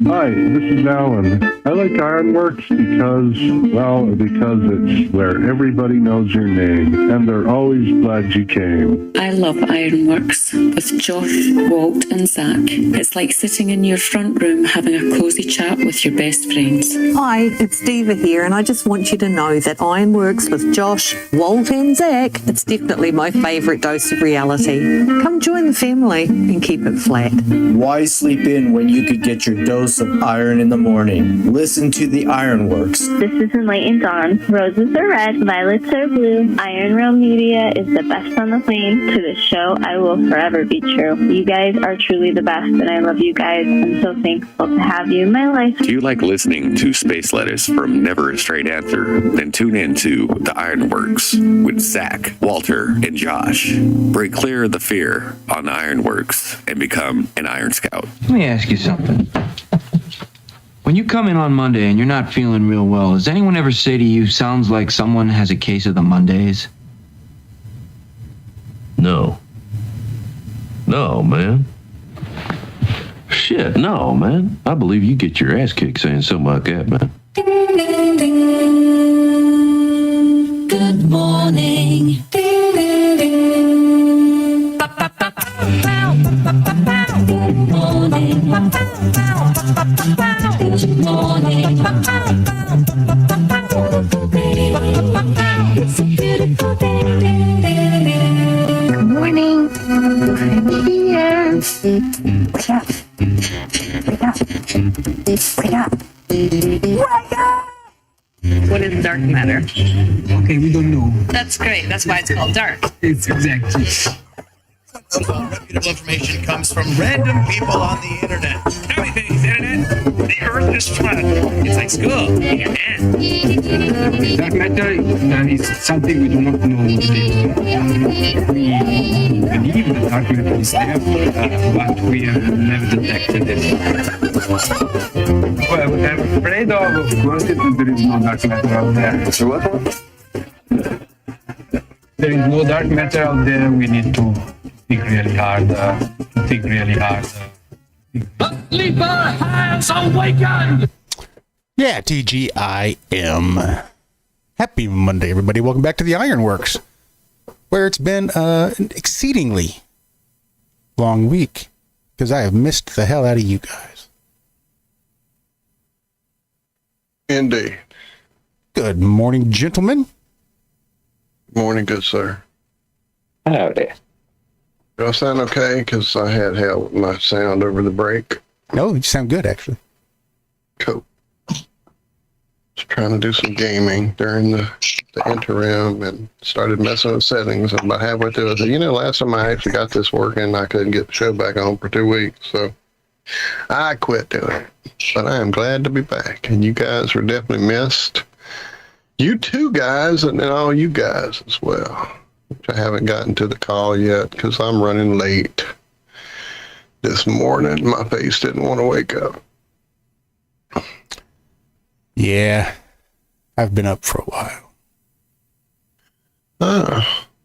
Hi, this is Alan. I like IRONWORX because it's where everybody knows your name, and they're always glad you came. I love IRONWORX with Josh, Walt, and Zack. It's like sitting in your front room having a cozy chat with your best friends. Hi, it's Diva here, and I just want you to know that IRONWORX with Josh, Walt, and Zack, it's definitely my favourite dose of reality. Come join the family and keep it flat. Why sleep in when you could get your dose of iron in the morning? Listen to the IRONWORX. This is Enlightened Dawn. Roses are red, violets are blue. ironrealmmedia is the best on the plane. To this show, I will forever be true. You guys are truly the best, and I love you guys. I'm so thankful to have you in my life. Do you like listening to space letters from Never a Straight Answer? Then tune in to the IRONWORX with Zack, Walter, and Josh. Break clear of the fear on the IRONWORX and become an Iron Scout. Let me ask you something. When you come in on Monday and you're not feeling real well, does anyone ever say to you, sounds like someone has a case of the Mondays? No. No, man. Shit, no, man. I believe you get your ass kicked saying something like that, man. Good morning. Good morning. Good morning. It's a beautiful day. Good morning. I'm here. Wake up. Wake up. Wake up. Wake up. What is dark matter? Okay, we don't know. That's great. That's why it's called dark. It's exactly. Reputable information comes from random people on the internet. Nobody thinks internet. The earth is flat. It's like school. Dark matter is something we do not know what it is. We believe that dark matter is there, but we have never detected it. Well, what I'm afraid of course, is that there is no dark matter out there. So what? There is no dark matter out there. We need to think really hard. The sleeper has awakened! Yeah, TGIM. Happy Monday, everybody. Welcome back to the IRONWORX, where it's been an exceedingly long week, because I have missed the hell out of you guys. Indeed. Good morning, gentlemen. Morning, good sir. Howdy. Do I sound okay? Because I had hell with my sound over the break. No, you sound good, actually. Cool. Just trying to do some gaming during the interim and started messing with settings. And about halfway through, I said, last time I actually got this working, I couldn't get the show back on for 2 weeks. So I quit doing it. But I am glad to be back. And you guys were definitely missed. You two guys and all you guys as well. Which I haven't gotten to the call yet because I'm running late this morning. My face didn't want to wake up. Yeah, I've been up for a while.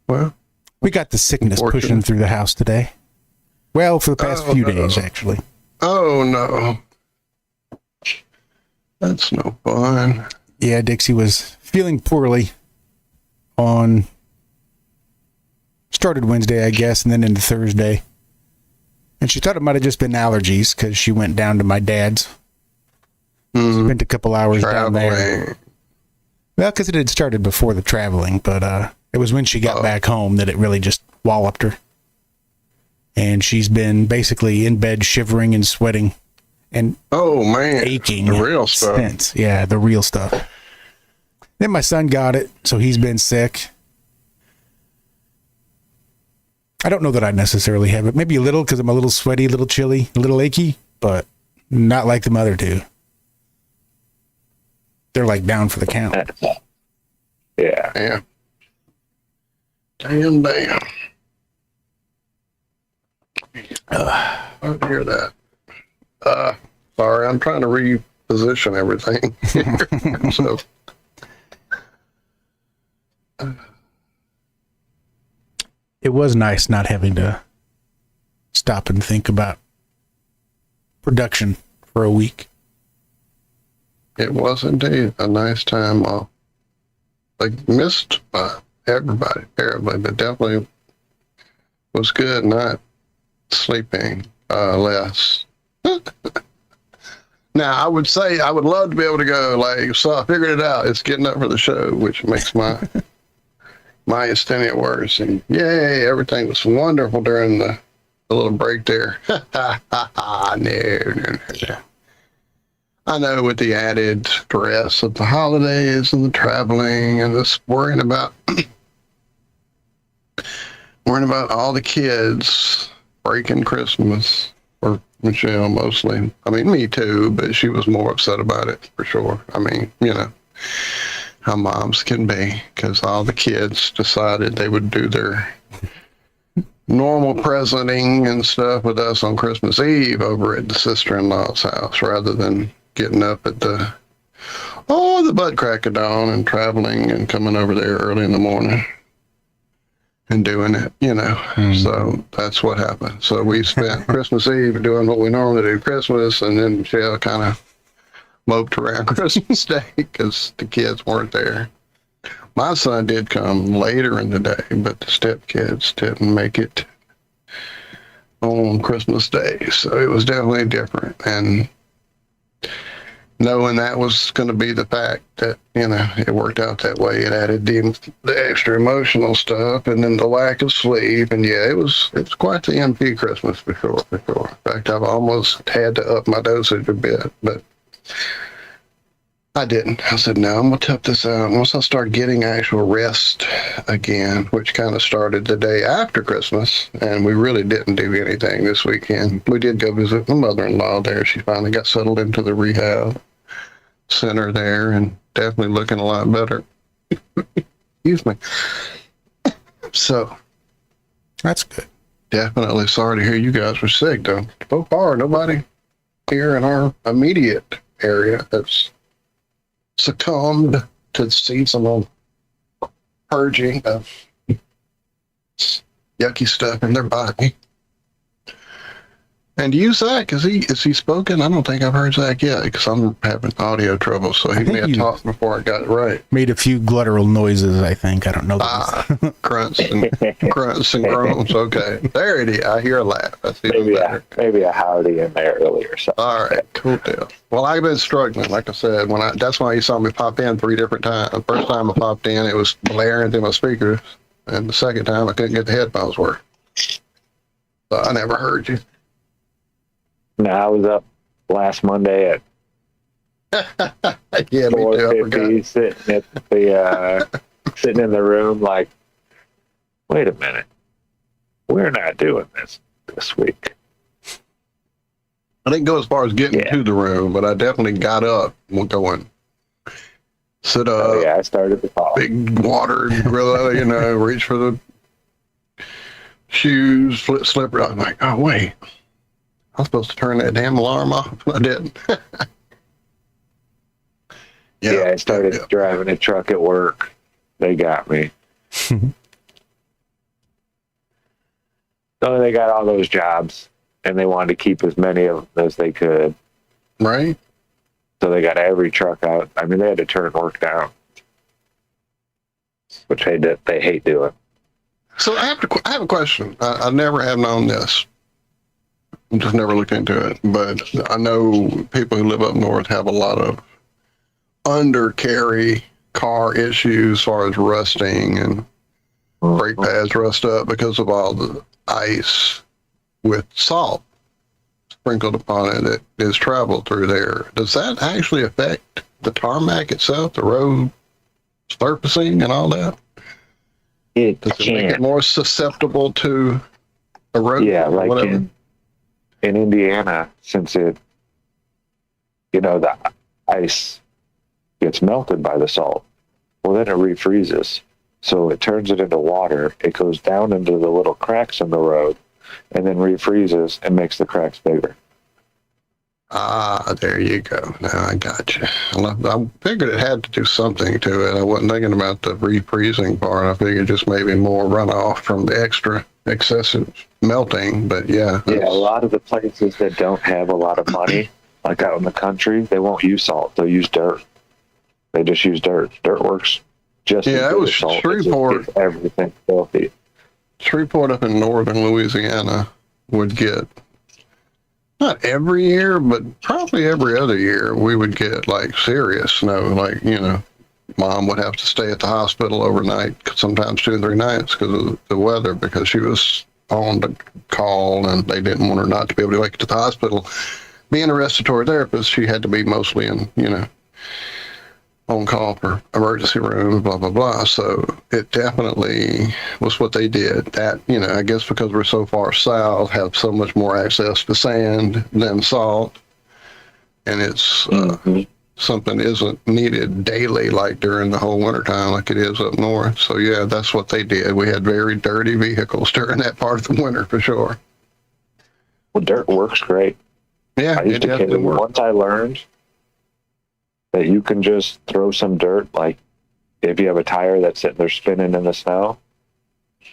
Well. We got the sickness pushing through the house today. Well, for the past few days, actually. Oh, no. That's no fun. Yeah, Dixie was feeling poorly started Wednesday, I guess, and then into Thursday. And she thought it might have just been allergies because she went down to my dad's. Spent a couple hours down there. Well, because it had started before the traveling, but it was when she got back home that it really just walloped her. And she's been basically in bed shivering and sweating and aching. The real stuff. Since. Yeah, the real stuff. Then my son got it, so he's been sick. I don't know that I necessarily have it. Maybe a little because I'm a little sweaty, a little chilly, a little achy, but not like the other two. They're like down for the count. Yeah. Damn. I hear that. Sorry, I'm trying to reposition everything here. So. It was nice not having to stop and think about production for a week. It was indeed a nice time off. Like, missed by everybody, but definitely was good not sleeping less. Now, I would say I would love to be able to go, like, so I figured it out. It's getting up for the show, which makes my asthenia worse. And yay, everything was wonderful during the little break there. No. I know, with the added stress of the holidays and the traveling and this worrying about all the kids breaking Christmas, or Michelle mostly. I mean, me too, but she was more upset about it for sure. I mean, you know how moms can be, because all the kids decided they would do their normal presenting and stuff with us on Christmas Eve over at the sister-in-law's house, rather than getting up at the butt crack of dawn and traveling and coming over there early in the morning and doing it, you know. So that's what happened. So we spent Christmas Eve doing what we normally do Christmas, and then Michelle kind of moped around Christmas Day because the kids weren't there. My son did come later in the day, but the stepkids didn't make it on Christmas Day. So it was definitely different. And knowing that was going to be the fact that, you know, it worked out that way, it added the extra emotional stuff, and then the lack of sleep. And yeah, it was quite the MP Christmas for sure. In fact, I've almost had to up my dosage a bit, but I didn't. I said, no, I'm going to tough this out. Once I start getting actual rest again, which kind of started the day after Christmas, and we really didn't do anything this weekend. We did go visit my mother-in-law there. She finally got settled into the rehab center there, and definitely looking a lot better. Excuse me. So that's good. Definitely sorry to hear you guys were sick, though. So far, nobody here in our immediate area that's succumbed to seasonal purging of yucky stuff in their body. And you, Zack, is he spoken? I don't think I've heard Zack yet, because I'm having audio trouble, so he may have talked before I got it right. Made a few gluttural noises, I think. I don't know. Grunts and groans. Okay. There it is. I hear a laugh. That's even better. Maybe a howdy in there earlier. So. All right. Cool deal. Well, I've been struggling. Like I said, that's why you saw me pop in 3 different times. The first time I popped in, it was blaring through my speakers. And the second time, I couldn't get the headphones working. So I never heard you. No, I was up last Monday at 4:50, sitting in the room like, wait a minute, we're not doing this week. I didn't go as far as getting to the room, but I definitely got up and going, sit up. Oh, yeah, I started the call. Big water, gorilla, reach for the shoes, slipper. I'm like, oh, wait. I was supposed to turn that damn alarm off. I didn't. I started driving a truck at work. They got me. So they got all those jobs, and they wanted to keep as many of them as they could. Right. So they got every truck out. I mean, they had to turn work down, which they hate doing. So I have a question. I never have known this. I just never looked into it, but I know people who live up north have a lot of undercarry car issues as far as rusting, and brake pads rust up because of all the ice with salt sprinkled upon it that is traveled through there. Does that actually affect the tarmac itself, the road surfacing and all that? Does it make it more susceptible to erosion? Yeah, like whatever? In Indiana, since the ice gets melted by the salt, well, then it refreezes. So it turns it into water. It goes down into the little cracks in the road and then refreezes and makes the cracks bigger. Ah, there you go. Now I got you. I figured it had to do something to it. I wasn't thinking about the refreezing part. I figured just maybe more runoff from the excessive melting, but yeah. Yeah, a lot of the places that don't have a lot of money Like out in the country, they won't use salt. They'll use dirt. They just use dirt. Dirt works just as Yeah, it good was as salt. It just Shreveport. gets everything filthy. Shreveport up in northern Louisiana would get, not every year, but probably every other year, we would get like serious snow. Like, you know, mom would have to stay at the hospital overnight, sometimes 2 or 3 nights because of the weather, because she was on the call and they didn't want her not to be able to make it to the hospital. Being a respiratory therapist, she had to be mostly in, you know, on call for emergency rooms, blah, blah, blah. So it definitely was what they did. That, you know, I guess because we're so far south, have so much more access to sand than salt. And it's something isn't needed daily like during the whole wintertime like it is up north. So yeah, that's what they did. We had very dirty vehicles during that part of the winter for sure. Well, dirt works great. Yeah, I used to carry, once I learned that you can just throw some dirt, like if you have a tire that's sitting there spinning in the snow,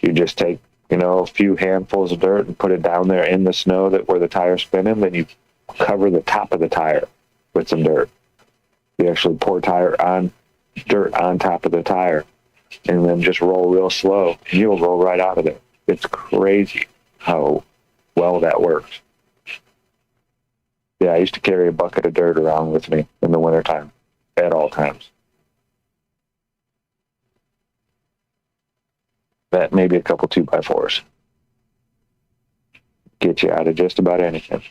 you just take, you know, a few handfuls of dirt and put it down there in the snow that where the tire's spinning, then you cover the top of the tire with some dirt. You actually pour dirt on top of the tire and then just roll real slow and you'll roll right out of there. It's crazy how well that works. Yeah, I used to carry a bucket of dirt around with me in the wintertime at all times. That maybe a couple 2x4s. Get you out of just about anything.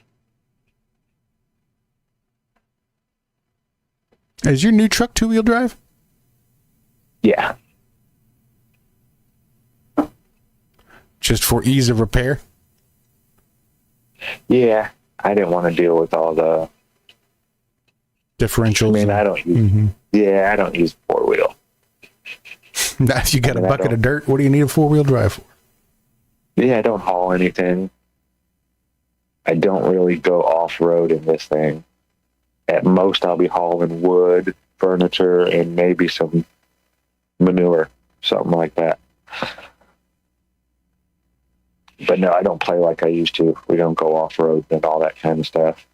Is your new truck 2-wheel drive? Yeah. Just for ease of repair? Yeah. I didn't want to deal with all the differentials. I mean, I don't use, I don't use 4-wheel. Now, if you got a bucket of dirt, what do you need a 4-wheel drive for? Yeah, I don't haul anything. I don't really go off-road in this thing. At most, I'll be hauling wood, furniture, and maybe some manure, something like that. But no, I don't play like I used to. We don't go off-road and all that kind of stuff.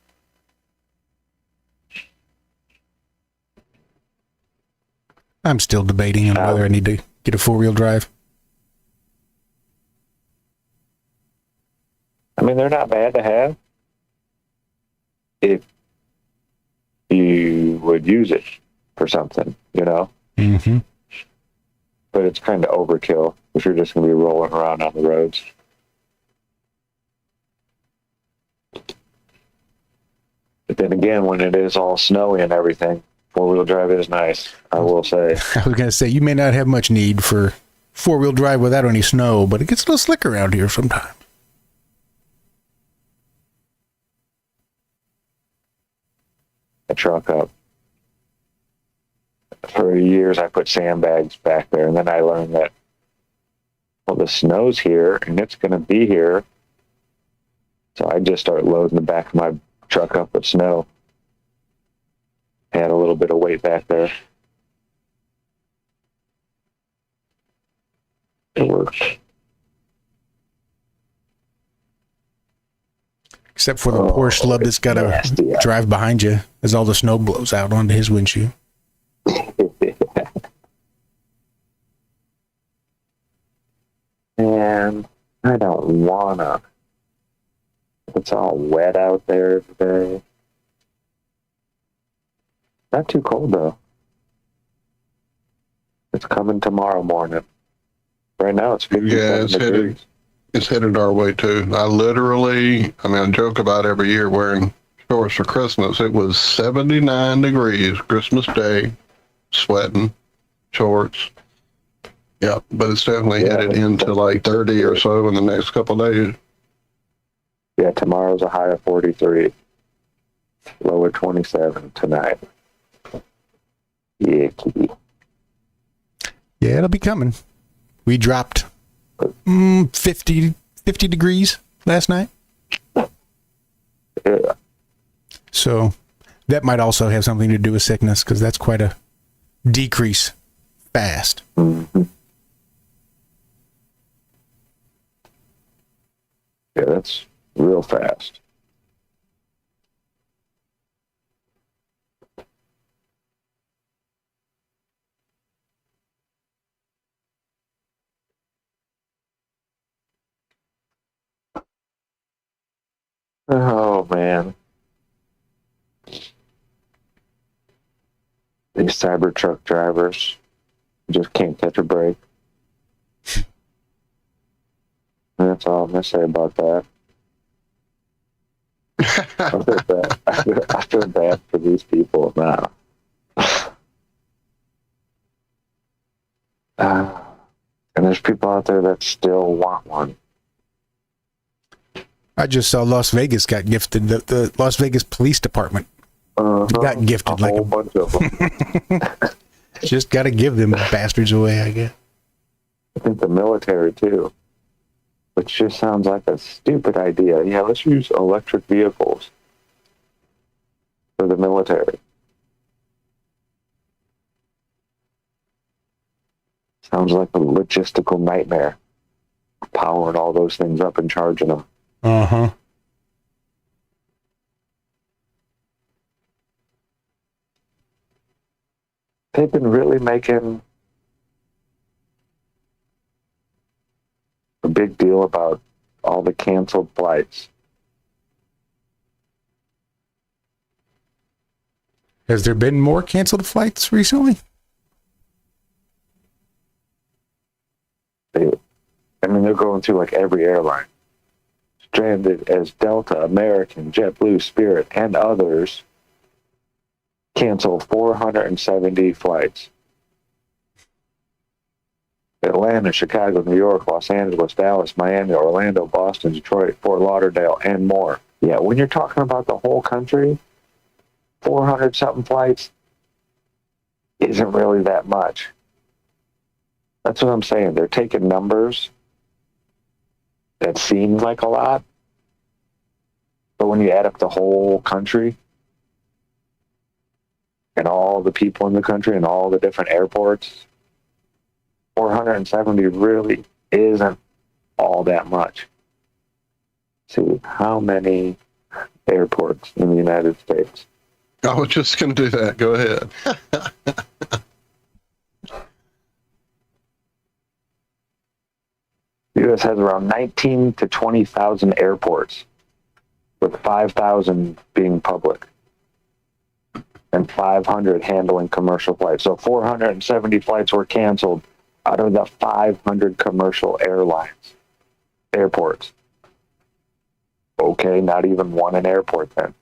I'm still debating on whether I need to get a 4-wheel drive. I mean, they're not bad to have if you would use it for something, you know? Mm-hmm. But it's kind of overkill if you're just going to be rolling around on the roads. But then again, when it is all snowy and everything, 4-wheel drive is nice, I will say. I was going to say, you may not have much need for 4-wheel drive without any snow, but it gets a little slick around here sometimes. A truck up. For years, I put sandbags back there, and then I learned that, well, the snow's here, and it's going to be here. So I just started loading the back of my truck up with snow. Had a little bit of weight back there. It worked. Except for the poor schlub that's got to drive behind you as all the snow blows out onto his windshield. And I don't wanna. It's all wet out there today. Not too cold though. It's coming tomorrow morning. Right now it's 57 degrees. It's headed our way too. I joke about every year wearing shorts for Christmas. It was 79 degrees Christmas Day, sweating, shorts. Yep, but it's definitely headed into like 30 or so in the next couple of days. Yeah, tomorrow's a high of 43. Low of 27 tonight. Yucky. Yeah, it'll be coming. We dropped 50 degrees last night. Yeah. So that might also have something to do with sickness, because that's quite a decrease fast. Mm-hmm. Yeah, that's real fast. Oh, man. These Cybertruck drivers just can't catch a break. That's all I'm going to say about that. I feel bad. I feel bad for these people now. And there's people out there that still want one. I just saw Las Vegas got gifted. The Las Vegas Police Department got gifted a whole bunch of them. Just got to give them bastards away, I guess. I think the military too, which just sounds like a stupid idea. Yeah, let's use electric vehicles for the military. Sounds like a logistical nightmare. Powering all those things up and charging them. Uh-huh. They've been really making a big deal about all the canceled flights. Has there been more canceled flights recently? They're going through like every airline. Stranded as Delta, American, JetBlue, Spirit, and others canceled 470 flights. Atlanta, Chicago, New York, Los Angeles, Dallas, Miami, Orlando, Boston, Detroit, Fort Lauderdale, and more. Yeah, when you're talking about the whole country, 400-something flights isn't really that much. That's what I'm saying. They're taking numbers that seem like a lot, but when you add up the whole country and all the people in the country and all the different airports, 470 really isn't all that much. See, how many airports in the United States? I was just going to do that. Go ahead. The U.S. has around 19 to 20,000 airports, with 5,000 being public and 500 handling commercial flights. So 470 flights were canceled out of the 500 commercial airports. Okay, not even one an airport then.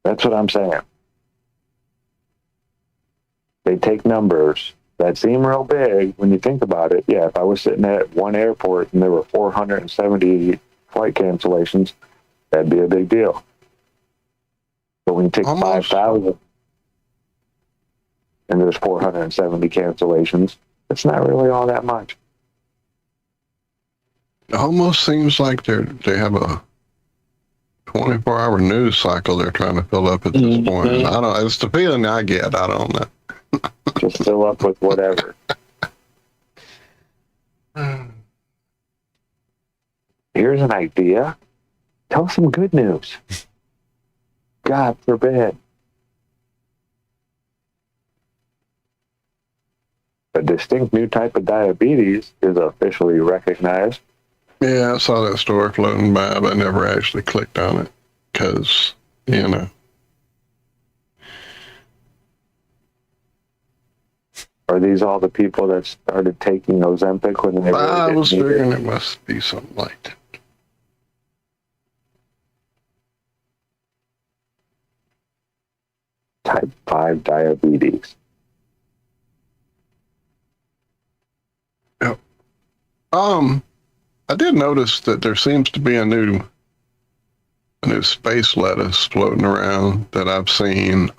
That's what I'm saying. They take numbers that seem real big when you think about it. Yeah, if I was sitting at one airport and there were 470 flight cancellations, that'd be a big deal. But when you take 5,000 and there's 470 cancellations, it's not really all that much. It almost seems like they have a 24-hour news cycle they're trying to fill up at this point. I don't. It's the feeling I get. I don't know. Just fill up with whatever. Here's an idea. Tell some good news. God forbid. A distinct new type of diabetes is officially recognized. Yeah, I saw that story floating by, but I never actually clicked on it because, you know. Are these all the people that started taking Ozempic when they really I didn't was need figuring it? it must be something like that. Type 5 diabetes. Yep. I did notice that there seems to be a new space lettuce floating around that I've seen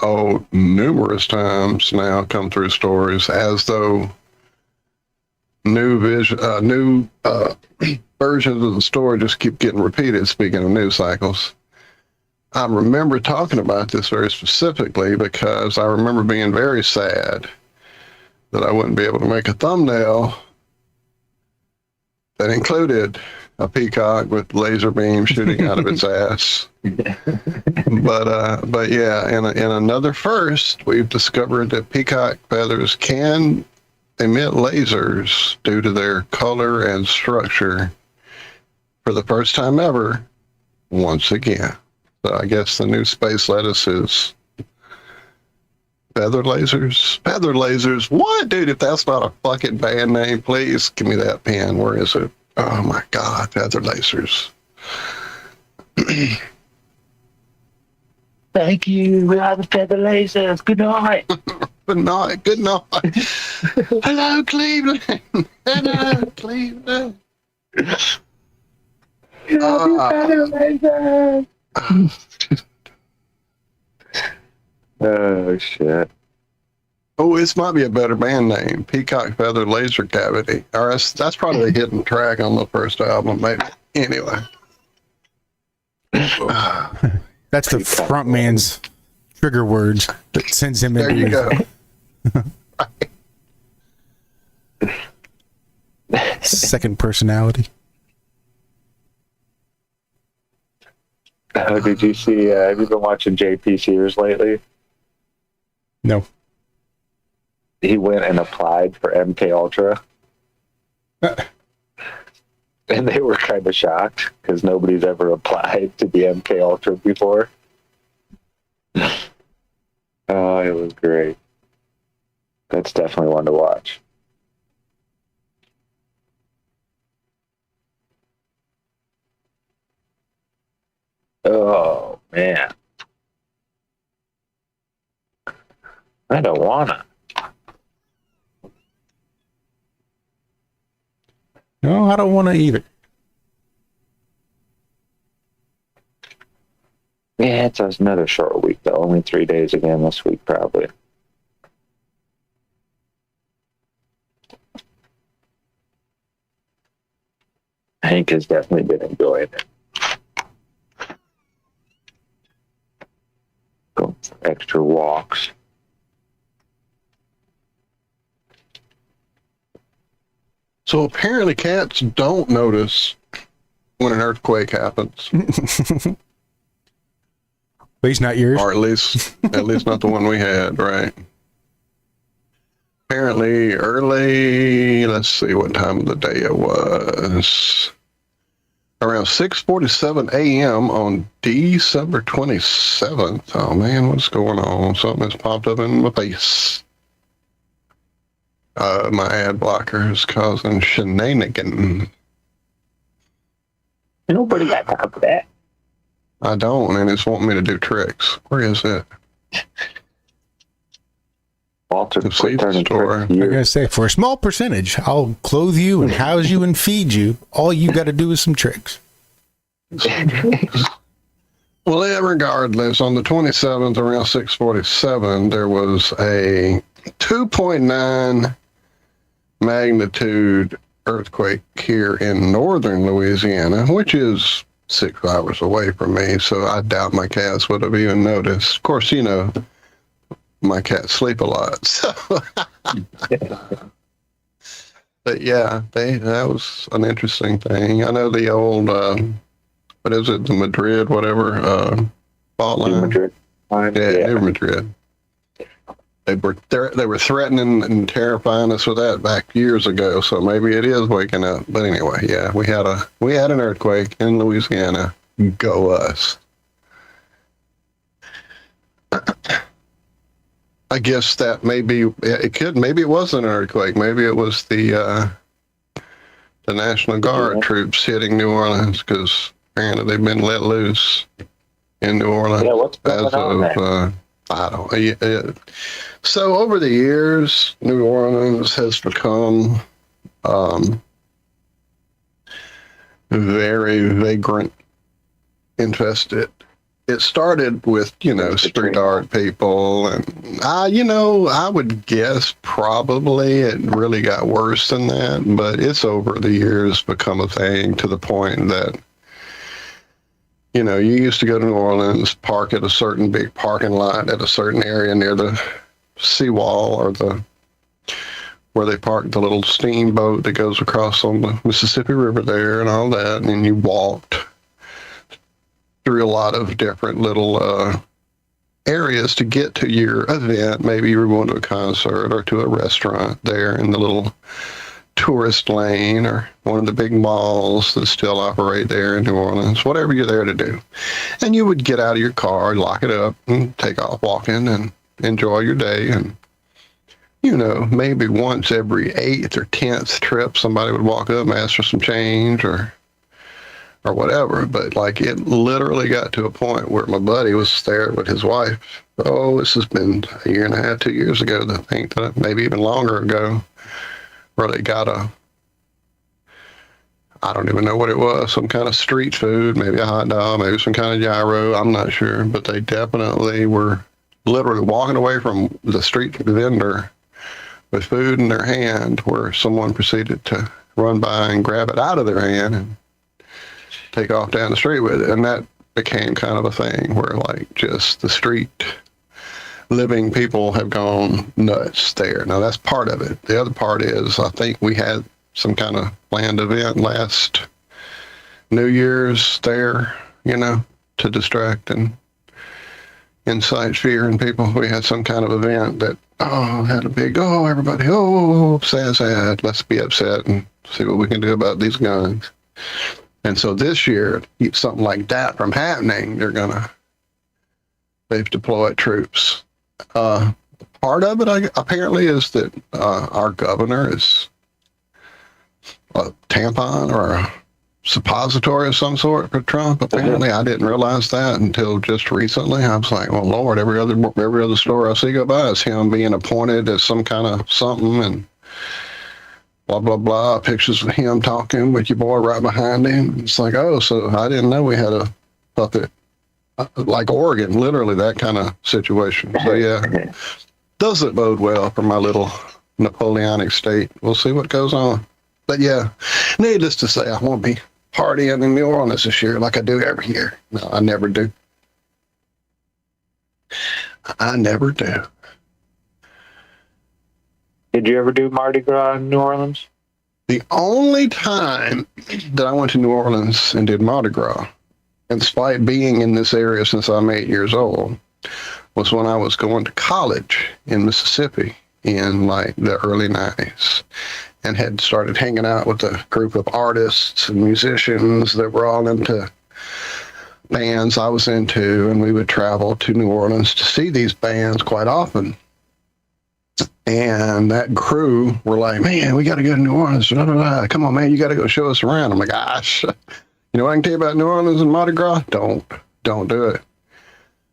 numerous times now come through stories, as though new versions of the story just keep getting repeated. Speaking of news cycles, I remember talking about this very specifically because I remember being very sad that I wouldn't be able to make a thumbnail that included a peacock with laser beam shooting out of its ass. But yeah, in another first, we've discovered that peacock feathers can emit lasers due to their color and structure for the first time ever once again. So I guess the new space lettuce is Feather Lasers. Feather Lasers. What, dude? If that's not a fucking band name, please give me that pen. Where is it? Oh my God, Feather Lasers. Thank you. We are the Feather Lasers. Good night. Good night. Good night. Hello, Cleveland. Hello, Cleveland. Feather Lasers. Oh, shit. Oh, this might be a better band name. Peacock Feather Laser Cavity. Or that's probably a hidden track on the first album, maybe. Anyway. That's the front man's trigger words that sends him There into you go. second personality. Did you see, have you been watching JP Sears lately? No. He went and applied for MK Ultra. And they were kind of shocked because nobody's ever applied to the MK Ultra before. Oh, it was great. That's definitely one to watch. Oh, man. I don't wanna. No, I don't want to either. Yeah, it's another short week, though. Only 3 days again this week, probably. Hank has definitely been enjoying it. Going for extra walks. So apparently cats don't notice when an earthquake happens. At least not yours. Or at least not the one we had, right? Apparently early, let's see what time of the day it was. Around 6:47 a.m. on December 27th. Oh man, what's going on? Something has popped up in my face. My ad blocker is causing shenanigans. Nobody got time for that. I don't, and it's wanting me to do tricks. Where is it? Walter, The seed store. I gotta say, for a small percentage, I'll clothe you and house you and feed you. All you got to do is some tricks. Well, yeah, regardless, on the 27th, around 6:47, there was a 2.9 magnitude earthquake here in northern Louisiana, which is 6 hours away from me, so I doubt my cats would have even noticed. Of course, you know, my cats sleep a lot, so. But yeah, that was an interesting thing. I know the old, what is it, the Madrid, whatever, fault line? Madrid. Yeah, New Madrid. They were threatening and terrifying us with that back years ago, so maybe it is waking up. But anyway, yeah, we had an earthquake in Louisiana. Go us. I guess that maybe it wasn't an earthquake. Maybe it was the National Guard troops hitting New Orleans, because apparently they've been let loose in New Orleans. Yeah, what's going on there? I don't. So over the years, New Orleans has become very vagrant infested. It started with, street art people, and I would guess probably it really got worse than that, but it's over the years become a thing to the point that, you used to go to New Orleans, park at a certain big parking lot at a certain area near the seawall or where they park the little steamboat that goes across on the Mississippi River there and all that, and you walked through a lot of different little areas to get to your event. Maybe you were going to a concert or to a restaurant there in the little tourist lane or one of the big malls that still operate there in New Orleans, whatever you're there to do. And you would get out of your car, lock it up, and take off walking and enjoy your day. And, you know, maybe once every 8th or 10th trip, somebody would walk up and ask for some change or whatever. But like, it literally got to a point where my buddy was there with his wife. Oh, this has been a year and a half, 2 years ago, I think, maybe even longer ago, where they got I don't even know what it was, some kind of street food, maybe a hot dog, maybe some kind of gyro, I'm not sure, but they definitely were literally walking away from the street vendor with food in their hand, where someone proceeded to run by and grab it out of their hand and take off down the street with it. And that became kind of a thing where, like, just the street living people have gone nuts there. Now, that's part of it. The other part is, I think we had some kind of planned event last New Year's there, you know, to distract and incite fear in people. We had some kind of event that, had a big, everybody, sad, let's be upset and see what we can do about these guns. And so this year, to keep something like that from happening, they've deployed troops. Part of it, apparently, is that our governor is a tampon or a suppository of some sort for Trump. Apparently, I didn't realize that until just recently. I was like, well, Lord, every other store I see go by is him being appointed as some kind of something, and blah, blah, blah. Pictures of him talking with your boy right behind him. It's like, so I didn't know we had a puppet like Oregon, literally that kind of situation. So, yeah, doesn't bode well for my little Napoleonic state. We'll see what goes on. But, yeah, needless to say, I won't be partying in New Orleans this year like I do every year. No, I never do. I never do. Did you ever do Mardi Gras in New Orleans? The only time that I went to New Orleans and did Mardi Gras, and despite being in this area since I'm 8 years old, was when I was going to college in Mississippi in like the early 90s, and had started hanging out with a group of artists and musicians that were all into bands I was into, and we would travel to New Orleans to see these bands quite often. And that crew were like, man, we got to go to New Orleans. Blah, blah, blah. Come on, man, you got to go show us around. I'm like, gosh, you know what I can tell you about New Orleans and Mardi Gras? Don't do it.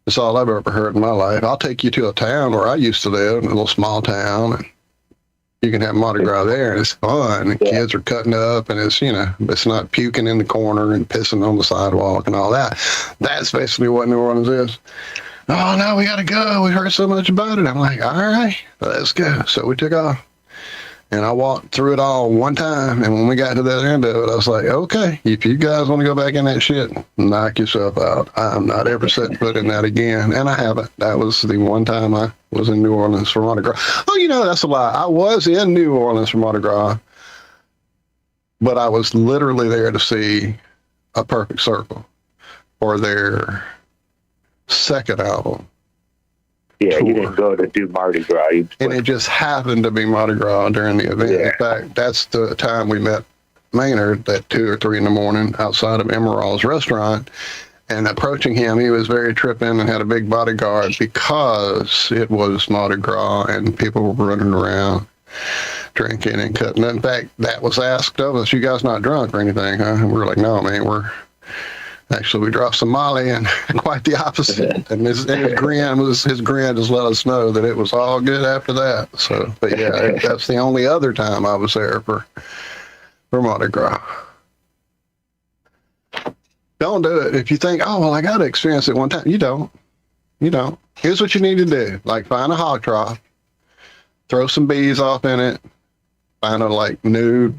That's all I've ever heard in my life. I'll take you to a town where I used to live, a little small town, and you can have Mardi Gras there, and it's fun. And kids are cutting up, and it's, you know, it's not puking in the corner and pissing on the sidewalk and all that. That's basically what New Orleans is. Oh, no, we got to go. We heard so much about it. I'm like, all right, let's go. So we took off, and I walked through it all one time. And when we got to that end of it, I was like, okay, if you guys want to go back in that shit, knock yourself out. I'm not ever setting foot in that again. And I haven't. That was the one time I was in New Orleans for Mardi Gras. Oh, you know, that's a lie. I was in New Orleans for Mardi Gras, but I was literally there to see A Perfect Circle for their second album. Yeah, tour. you didn't go to do Mardi Gras. And it just happened to be Mardi Gras during the event. Yeah. In fact, that's the time we met Maynard at 2 or 3 in the morning outside of Emerald's restaurant. And approaching him, he was very tripping and had a big bodyguard because it was Mardi Gras and people were running around drinking and cutting. In fact, that was asked of us, you guys not drunk or anything, huh? And we were like, no, man, we dropped some Molly, and quite the opposite. And his grin just let us know that it was all good after that. So, but yeah, that's the only other time I was there for Mardi Gras. Don't do it. If you think, oh, well, I got to experience it one time. You don't. Here's what you need to do. Like, find a hog trough, throw some bees off in it, find a, like, nude,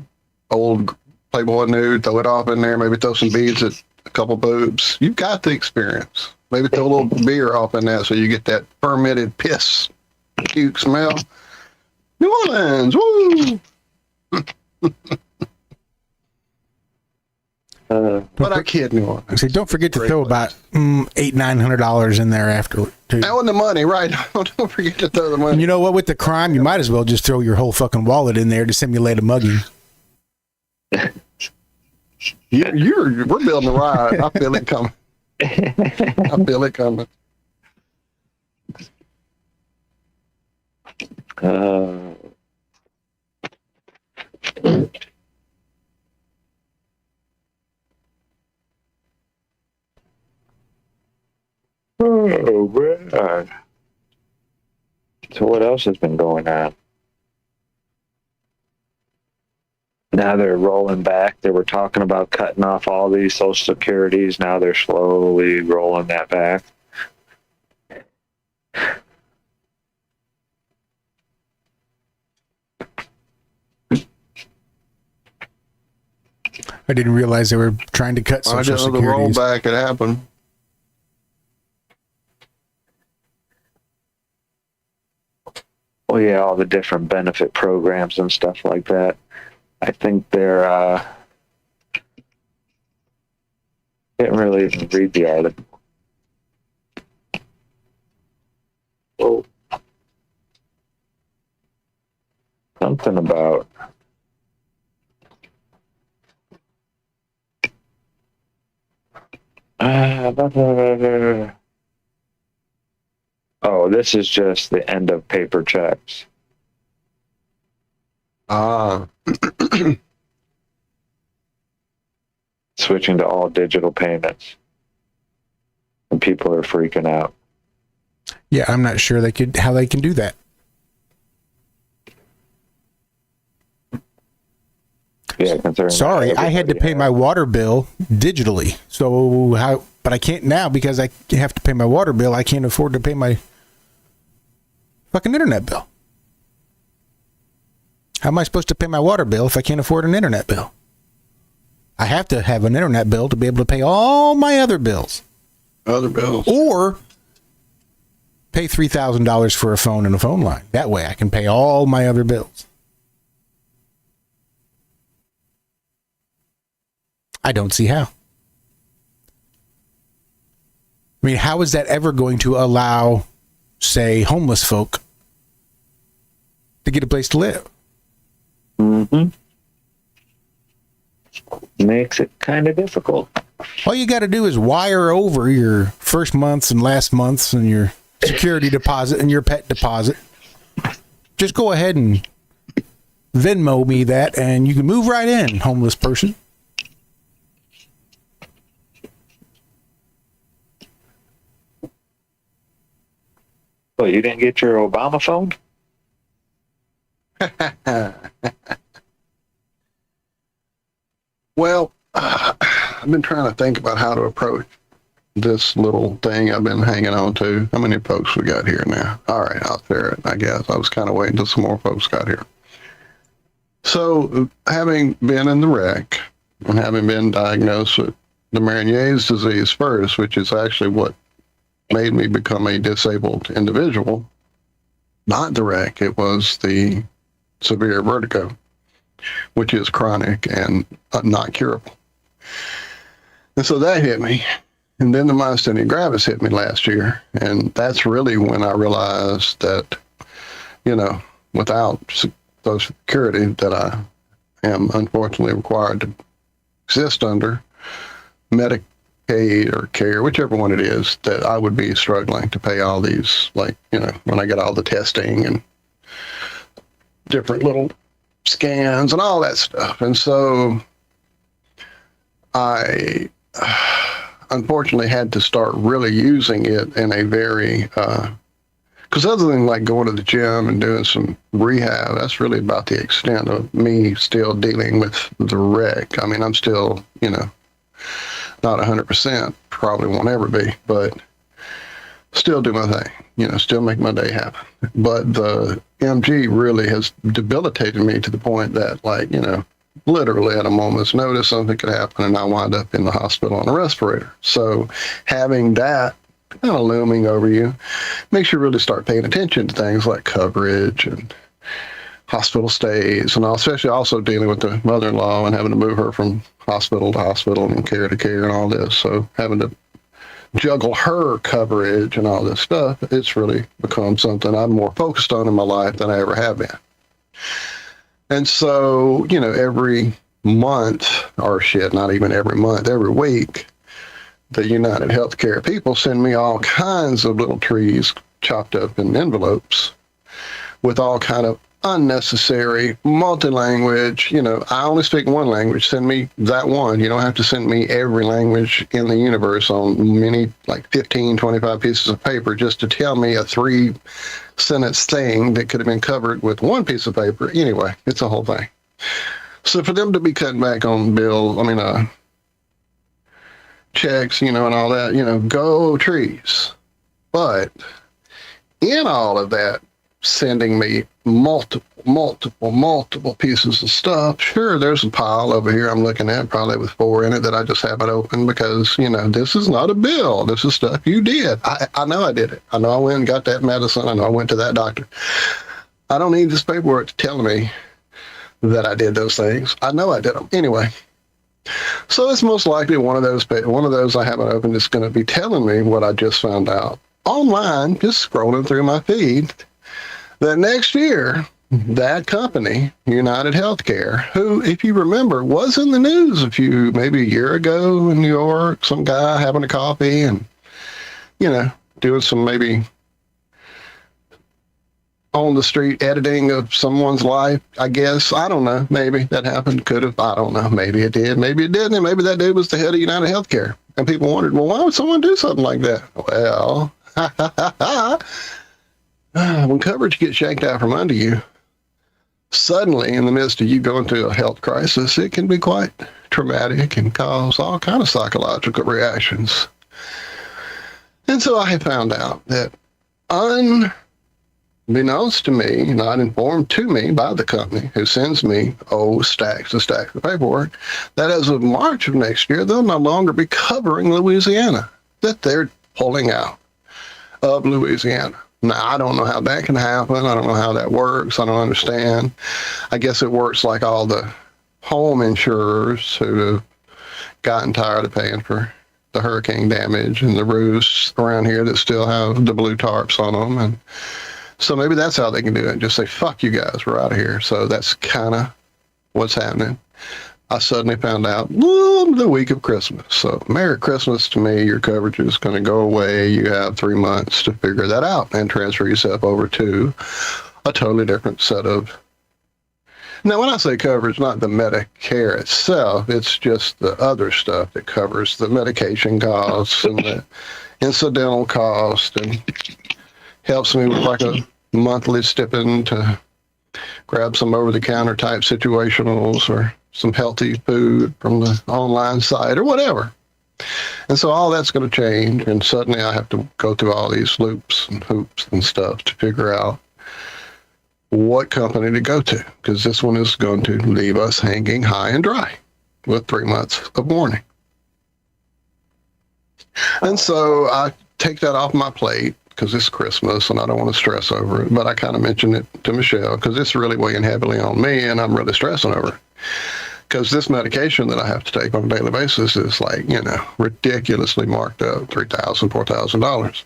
old Playboy nude, throw it off in there, maybe throw some beads at a couple boobs. You've got the experience. Maybe throw a little beer off in that so you get that fermented piss puke smell. New Orleans, woo! But I kid, New Orleans. So don't forget to throw about $800-900 in there after too. That wasn't the money, right? Don't forget to throw the money. And you know what? With the crime, you might as well just throw your whole fucking wallet in there to simulate a mugging. We're building a ride. I feel it coming. I feel it coming. Oh, man. So what else has been going on? Now they're rolling back. They were talking about cutting off all these Social Securities. Now they're slowly rolling that back. I didn't realize they were trying to cut Social Security. The rollback had happened. Well, yeah, all the different benefit programs and stuff like that. I think they're didn't really even read the article. Oh, something about oh, this is just the end of paper checks. Switching to all digital payments. And people are freaking out. Yeah, I'm not sure how they can do that. Yeah, sorry, I had to pay my water bill digitally. So but I can't now because I have to pay my water bill. I can't afford to pay my fucking internet bill. How am I supposed to pay my water bill if I can't afford an internet bill? I have to have an internet bill to be able to pay all my other bills. Or pay $3,000 for a phone and a phone line. That way I can pay all my other bills. I don't see how. I mean, how is that ever going to allow, say, homeless folk to get a place to live? Mm-hmm. Makes it kind of difficult. All you got to do is wire over your first month's and last month's and your security deposit and your pet deposit. Just go ahead and Venmo me that and you can move right in, homeless person. Oh, you didn't get your Obama phone? Well, I've been trying to think about how to approach this little thing I've been hanging on to. How many folks we got here now? All right, I'll share it, I guess. I was kind of waiting until some more folks got here. So, having been in the wreck and having been diagnosed with the Meniere's disease first, which is actually what made me become a disabled individual, not the wreck, it was the severe vertigo, which is chronic and not curable. And so that hit me. And then the myasthenia gravis hit me last year. And that's really when I realized that, without Social Security that I am unfortunately required to exist under, Medicaid or care, whichever one it is, that I would be struggling to pay all these, when I get all the testing and different little scans and all that stuff. And so I unfortunately had to start really using it in a very, because other than like going to the gym and doing some rehab, that's really about the extent of me still dealing with the wreck. I mean, I'm still, not 100%, probably won't ever be, but still do my thing, still make my day happen. But the MG really has debilitated me to the point that, literally at a moment's notice, something could happen and I wind up in the hospital on a respirator. So having that kind of looming over you makes you really start paying attention to things like coverage and hospital stays, and especially also dealing with the mother-in-law and having to move her from hospital to hospital and care to care and all this. So having to juggle her coverage and all this stuff, it's really become something I'm more focused on in my life than I ever have been. And so, every month, or shit, not even every month, every week, the United Healthcare people send me all kinds of little trees chopped up in envelopes with all kind of unnecessary multi-language, I only speak one language, send me that one. You don't have to send me every language in the universe on many, like 15, 25 pieces of paper just to tell me a 3-sentence thing that could have been covered with one piece of paper. Anyway, it's a whole thing. So for them to be cutting back on checks, and all that, go trees. But in all of that, sending me multiple pieces of stuff. Sure, there's a pile over here I'm looking at, probably with 4 in it that I just haven't opened because, this is not a bill. This is stuff you did. I know I did it. I know I went and got that medicine. I know I went to that doctor. I don't need this paperwork to tell me that I did those things. I know I did them. Anyway, so it's most likely one of those I haven't opened is going to be telling me what I just found out online, just scrolling through my feed, that next year, that company, United Healthcare, who, if you remember, was in the news maybe a year ago in New York, some guy having a coffee and, doing some maybe on the street editing of someone's life, I guess. I don't know. Maybe that happened. Could have. I don't know. Maybe it did. Maybe it didn't. And maybe that dude was the head of United Healthcare. And people wondered, well, why would someone do something like that? Well, when coverage gets yanked out from under you, suddenly in the midst of you going through a health crisis, it can be quite traumatic and cause all kinds of psychological reactions. And so I have found out that unbeknownst to me, not informed to me by the company who sends me stacks and stacks of paperwork, that as of March of next year, they'll no longer be covering Louisiana, that they're pulling out of Louisiana. Now, I don't know how that can happen. I don't know how that works. I don't understand. I guess it works like all the home insurers who have gotten tired of paying for the hurricane damage and the roofs around here that still have the blue tarps on them. And so maybe that's how they can do it. Just say, fuck you guys, we're out of here. So that's kind of what's happening. I suddenly found out the week of Christmas. So Merry Christmas to me. Your coverage is going to go away. You have 3 months to figure that out and transfer yourself over to a totally different set of. Now, when I say coverage, not the Medicare itself, it's just the other stuff that covers the medication costs and the incidental cost and helps me with like a monthly stipend to grab some over-the-counter type situationals or some healthy food from the online site or whatever. And so all that's going to change, and suddenly I have to go through all these loops and hoops and stuff to figure out what company to go to, because this one is going to leave us hanging high and dry with 3 months of warning. And so I take that off my plate because it's Christmas and I don't want to stress over it, but I kind of mentioned it to Michelle because it's really weighing heavily on me and I'm really stressing over it. Because this medication that I have to take on a daily basis is like, ridiculously marked up, $3,000, $4,000.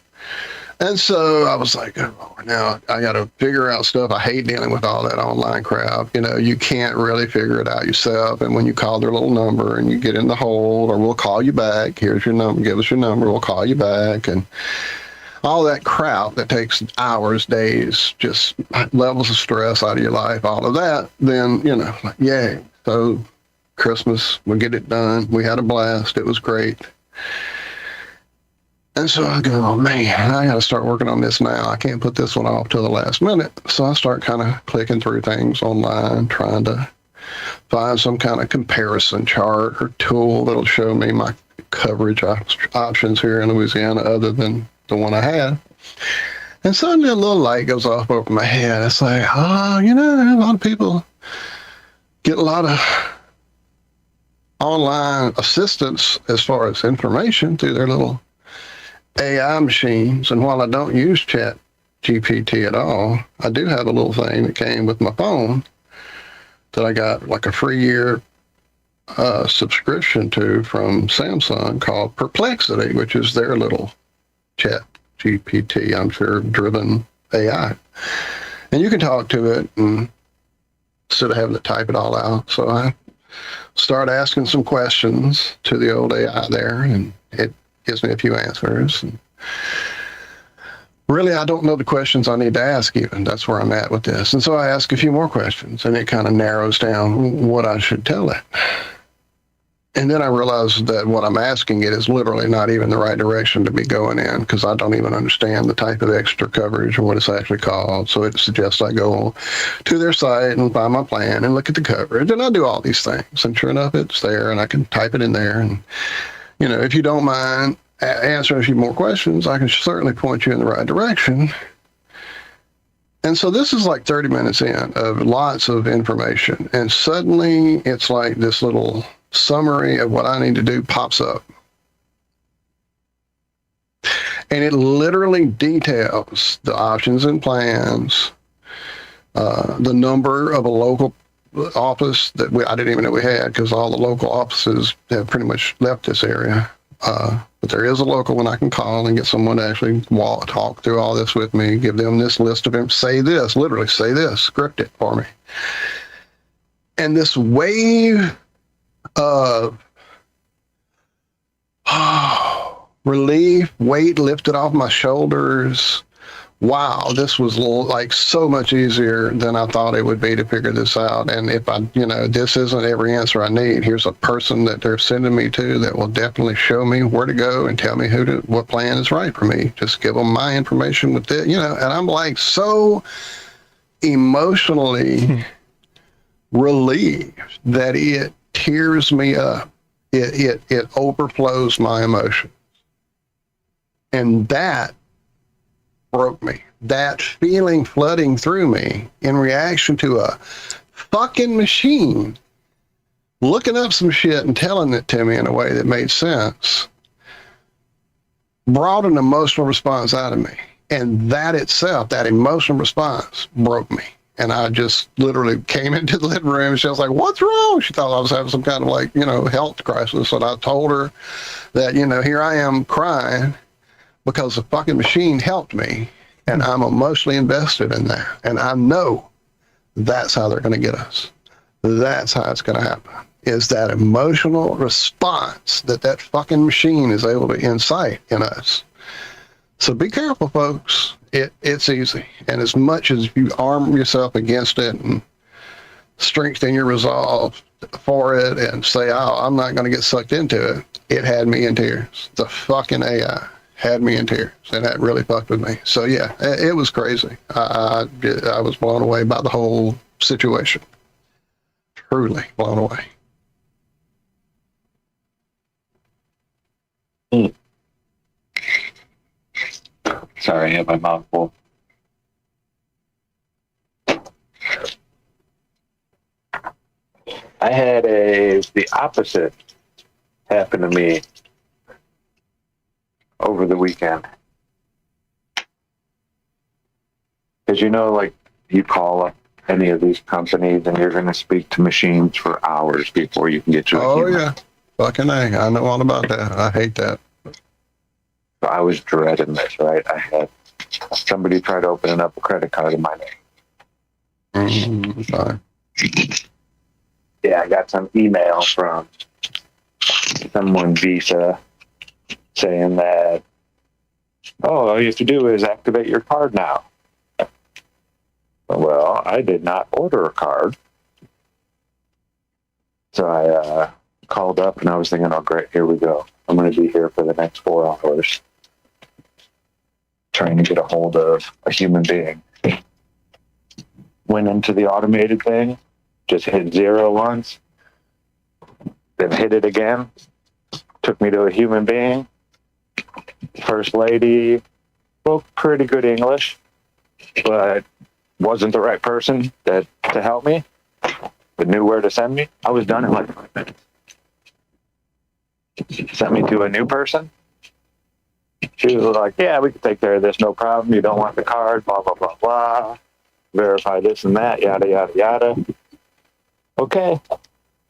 And so I was like, oh, Lord, now I got to figure out stuff. I hate dealing with all that online crap. You can't really figure it out yourself. And when you call their little number and you get in the hold, or we'll call you back, here's your number, give us your number, we'll call you back. And all that crap that takes hours, days, just levels of stress out of your life, all of that, then, like, yay. So Christmas, we get it done. We had a blast. It was great. And so I go, oh, man, I got to start working on this now. I can't put this one off till the last minute. So I start kind of clicking through things online, trying to find some kind of comparison chart or tool that'll show me my coverage options here in Louisiana other than the one I had. And suddenly a little light goes off over my head. It's like, a lot of people get a lot of online assistance as far as information through their little AI machines. And while I don't use Chat GPT at all, I do have a little thing that came with my phone that I got like a free year subscription to from Samsung called Perplexity, which is their little Chat GPT, I'm sure, driven AI. And you can talk to it and instead of having to type it all out. So I start asking some questions to the old AI there, and it gives me a few answers. And really, I don't know the questions I need to ask even. That's where I'm at with this. And so I ask a few more questions, and it kind of narrows down what I should tell it. And then I realized that what I'm asking it is literally not even the right direction to be going in, because I don't even understand the type of extra coverage or what it's actually called. So it suggests I go to their site and find my plan and look at the coverage. And I do all these things. And sure enough, it's there, and I can type it in there. And, you know, if you don't mind answering a few more questions, I can certainly point you in the right direction. And so this is like 30 minutes in of lots of information. And suddenly it's like this little summary of what I need to do pops up. And it literally details the options and plans, the number of a local office that I didn't even know we had, because all the local offices have pretty much left this area. But there is a local one I can call and get someone to actually talk through all this with me, give them this list of them, say this, literally say this, script it for me. And this wave of relief, weight lifted off my shoulders. Wow, this was like so much easier than I thought it would be to figure this out. And if I, you know, this isn't every answer I need, here's a person that they're sending me to that will definitely show me where to go and tell me what plan is right for me. Just give them my information with it, you know. And I'm like so emotionally relieved that it tears me up. It overflows my emotions. And that broke me. That feeling flooding through me in reaction to a fucking machine looking up some shit and telling it to me in a way that made sense brought an emotional response out of me. And that itself, that emotional response, broke me. And I just literally came into the living room and she was like, "What's wrong?" She thought I was having some kind of like, you know, health crisis. And I told her that, you know, here I am crying because the fucking machine helped me. And I'm emotionally invested in that. And I know that's how they're going to get us. That's how it's going to happen. Is that emotional response that fucking machine is able to incite in us. So be careful, folks. It's easy. And as much as you arm yourself against it and strengthen your resolve for it and say, "Oh, I'm not going to get sucked into it," it had me in tears. The fucking AI had me in tears, and that really fucked with me. So yeah, it was crazy. I was blown away by the whole situation. Truly blown away. Sorry, I had my mouth full. I had the opposite happen to me over the weekend. Because, you know, like, you call up any of these companies and you're going to speak to machines for hours before you can get to a human. Yeah. Fucking A. I know all about that. I hate that. So I was dreading this, right? I had somebody tried opening up a credit card in my name. Fine. Yeah, I got some email from someone Visa saying that, "Oh, all you have to do is activate your card now." Well, I did not order a card. So I called up and I was thinking, "Oh, great, here we go. I'm going to be here for the next 4 hours trying to get a hold of a human being." Went into the automated thing, just hit 0 once, then hit it again, took me to a human being. First lady spoke pretty good English, but wasn't the right person to help me, but knew where to send me. I was done in like 5 minutes. Sent me to a new person. She was like, "Yeah, we can take care of this, no problem. You don't want the card, blah, blah, blah, blah. Verify this and that, yada, yada, yada. Okay.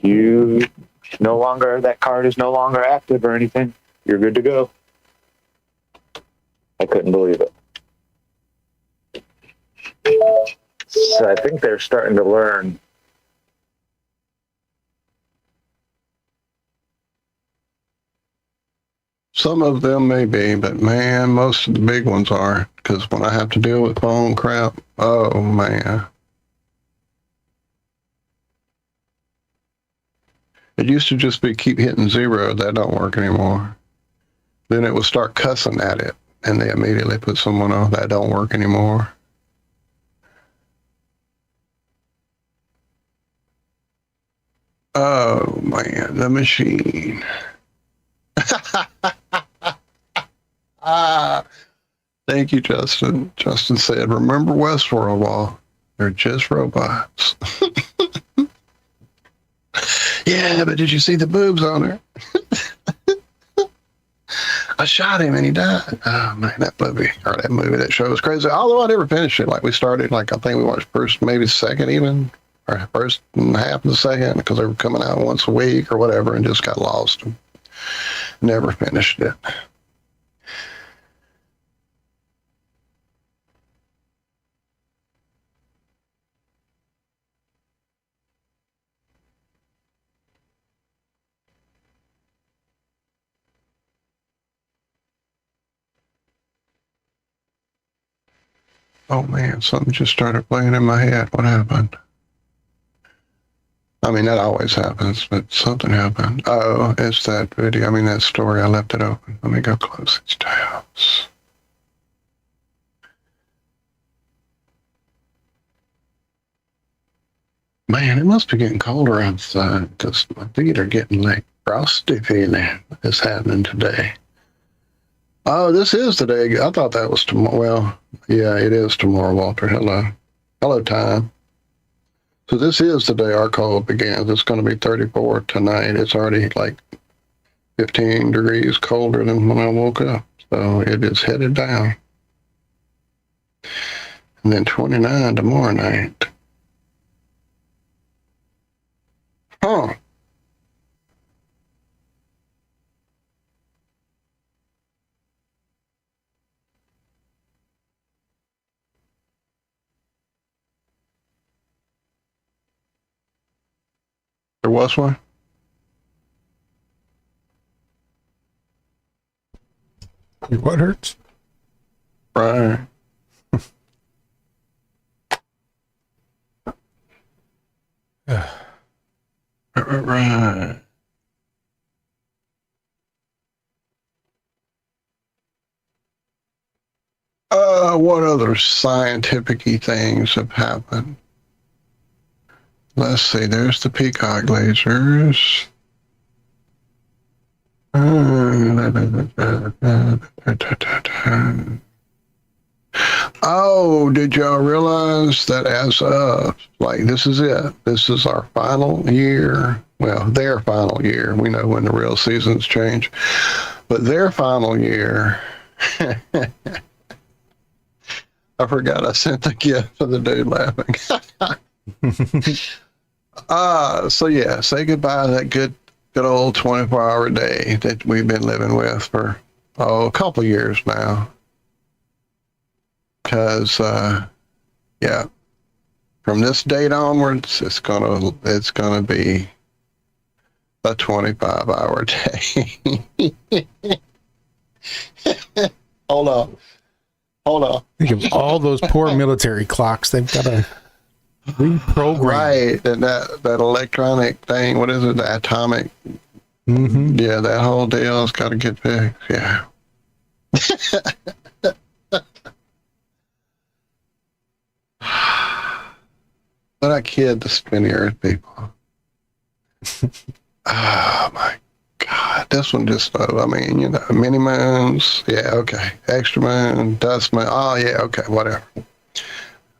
That card is no longer active or anything. You're good to go." I couldn't believe it. So I think they're starting to learn Some of them may be, but man, most of the big ones are. Because when I have to deal with phone crap, oh man. It used to just be keep hitting 0. That don't work anymore. Then it would start cussing at it, and they immediately put someone on. That don't work anymore. Oh man, the machine. Thank you, Justin. Justin said, remember Westworld, Wall. They're just robots. Yeah, but did you see the boobs on her? I shot him and he died. Oh man, that show was crazy. Although I never finished it. Like we started, I think we watched first, maybe second even, or first and half of the second, because they were coming out once a week or whatever, and just got lost and never finished it. Oh man, something just started playing in my head. What happened? I mean, that always happens, but something happened. Oh, it's that video. I mean, that story. I left it open. Let me go close its tabs. Man, it must be getting colder outside because my feet are getting like frosty feeling. It's happening today. Oh, this is the day. I thought that was tomorrow. Well, yeah, it is tomorrow, Walter. Hello. Hello, time. So this is the day our cold begins. It's going to be 34 tonight. It's already like 15 degrees colder than when I woke up. So it is headed down. And then 29 tomorrow night. Huh. There was one? What hurts? Right. Right. What other scientific-y things have happened? Let's see, there's the peacock lasers. Oh, did y'all realize that as of, like, this is it. This is our final year. Well, their final year. We know when the real seasons change. But their final year. I forgot I sent the gift of the dude laughing. So yeah, say goodbye to that good old 24-hour day that we've been living with for a couple years now. Because yeah, from this date onwards, it's gonna be a 25-hour day. Hold on. Think of all those poor military clocks. They've got to reprogram. Right, and that electronic thing, what is it, the atomic? Mm-hmm. Yeah, that whole deal's got to get fixed, yeah. But I kid the spinny earth people. Oh my God, this one just, I mean, you know, mini moons, yeah, okay. Extra moon, dust moon, oh yeah, okay, whatever.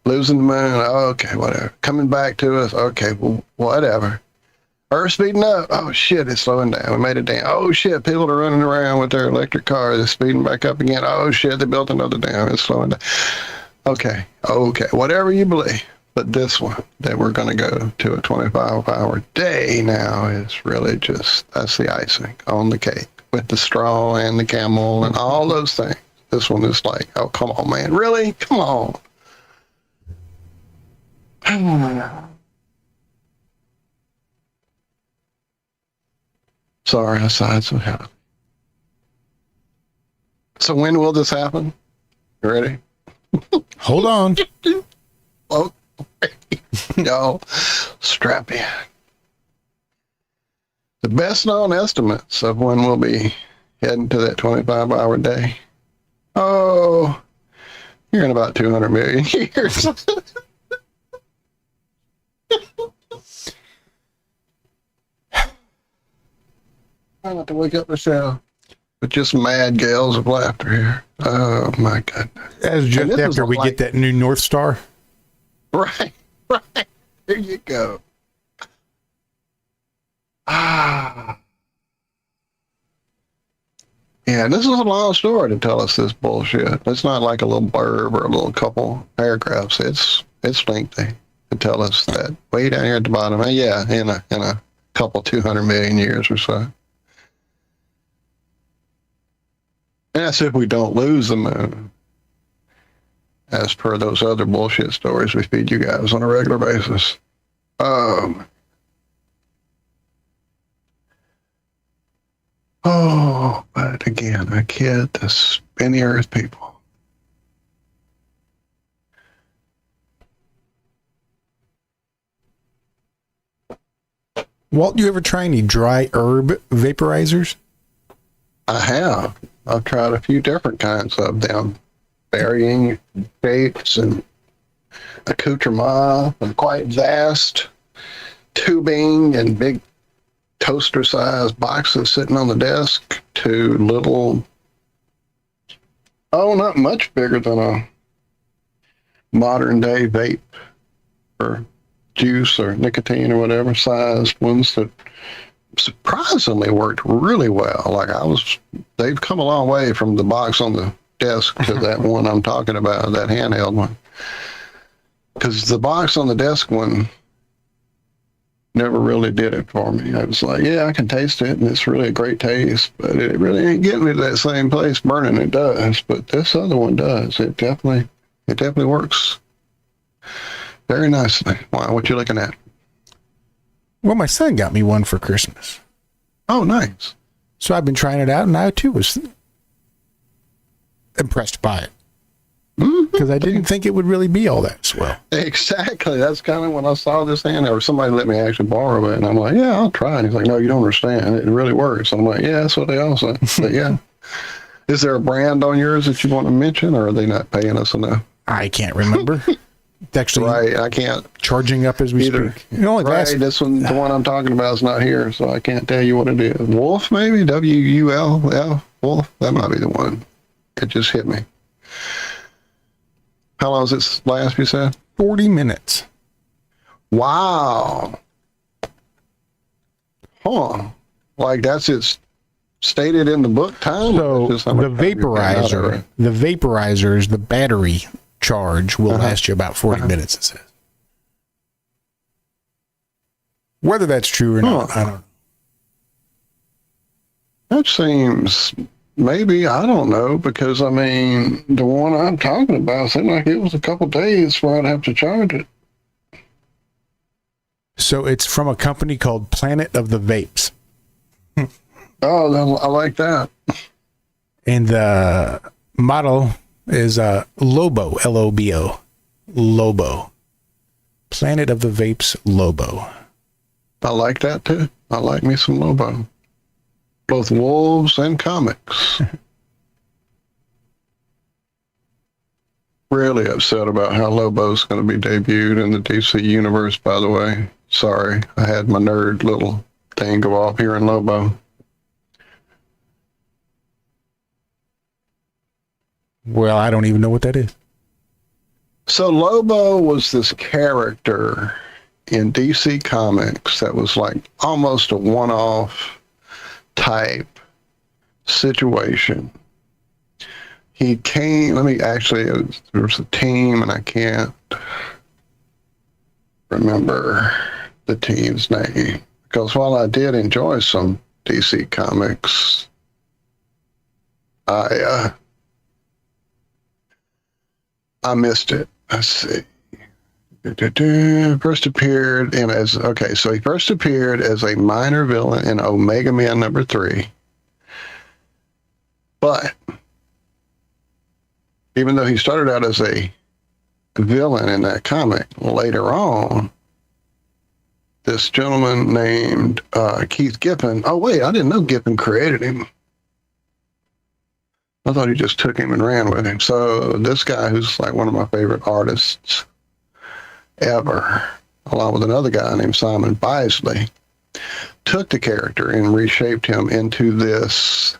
Losing the moon, oh, okay, whatever. Coming back to us, okay, well, whatever. Earth speeding up, oh shit, it's slowing down. We made it down. Oh shit, people are running around with their electric cars, they're speeding back up again. Oh shit, they built another dam, it's slowing down. Okay, whatever you believe. But this one, that we're going to go to a 25-hour day now is really just, that's the icing on the cake with the straw and the camel and all those things. This one is like, oh, come on, man. Really? Come on. Sorry, I sighed so heavily. So when will this happen? You ready? Hold on. Oh, no, strap in. The best known estimates of when we'll be heading to that 25-hour day. Oh, you're in about 200 million years. Try not to wake up Michelle. But just mad gales of laughter here. Oh my goodness. As just after we get that new North Star. Right. There you go. Ah. Yeah, this is a long story to tell us this bullshit. It's not like a little blurb or a little couple paragraphs. It's lengthy to tell us that way down here at the bottom. Yeah, in a couple 200 million years or so. And that's if we don't lose the moon, as per those other bullshit stories we feed you guys on a regular basis. But again, I kid the spinny earth people. Walt, you ever try any dry herb vaporizers? I have. I've tried a few different kinds of them, varying shapes and accoutrement, and quite vast tubing and big toaster-sized boxes sitting on the desk to little, not much bigger than a modern-day vape or juice or nicotine or whatever sized ones that surprisingly worked really well. They've come a long way from the box on the desk to that one I'm talking about, that handheld one. Because the box on the desk one never really did it for me. I was like, yeah, I can taste it, and it's really a great taste, but it really ain't getting me to that same place burning it does. But this other one does. It definitely works very nicely. Wow, what you looking at? Well, my son got me one for Christmas. Oh, nice. So I've been trying it out, and I too was impressed by it. Because I didn't think it would really be all that swell. Exactly. That's kind of when I saw this hand, or somebody let me actually borrow it, and I'm like, yeah, I'll try. And he's like, no, you don't understand. It really works. I'm like, yeah, that's what they all say. But yeah. Is there a brand on yours that you want to mention, or are they not paying us enough? I can't remember. It's actually right. I can't charging up as we speak. This one, the one I'm talking about, is not here, so I can't tell you what it is. Wolf, maybe WULF. Wolf. That might be the one. It just hit me. How long does it last? You said 40 minutes. Wow. Huh. Like that's it's stated in the book time. So the vaporizers, the battery charge will last you about 40 minutes, it says. Whether that's true or not, I don't know. That seems, maybe, I don't know, because I mean, the one I'm talking about seemed like it was a couple days where I'd have to charge it. So it's from a company called Planet of the Vapes. Oh, I like that. And the model is Lobo, Lobo. Lobo. Planet of the Vapes Lobo. I like that too. I like me some Lobo. Both wolves and comics. Really upset about how Lobo's going to be debuted in the DC universe, by the way. Sorry, I had my nerd little thing go off here in Lobo. Well, I don't even know what that is. So Lobo was this character in DC Comics that was like almost a one-off type situation. He came, there was a team, and I can't remember the team's name. Because while I did enjoy some DC Comics, I missed it. Let's see. First appeared he first appeared as a minor villain in Omega Man #3. But even though he started out as a villain in that comic, later on, this gentleman named Keith Giffen. Oh, wait, I didn't know Giffen created him. I thought he just took him and ran with him. So this guy, who's like one of my favorite artists ever, along with another guy named Simon Bisley, took the character and reshaped him into this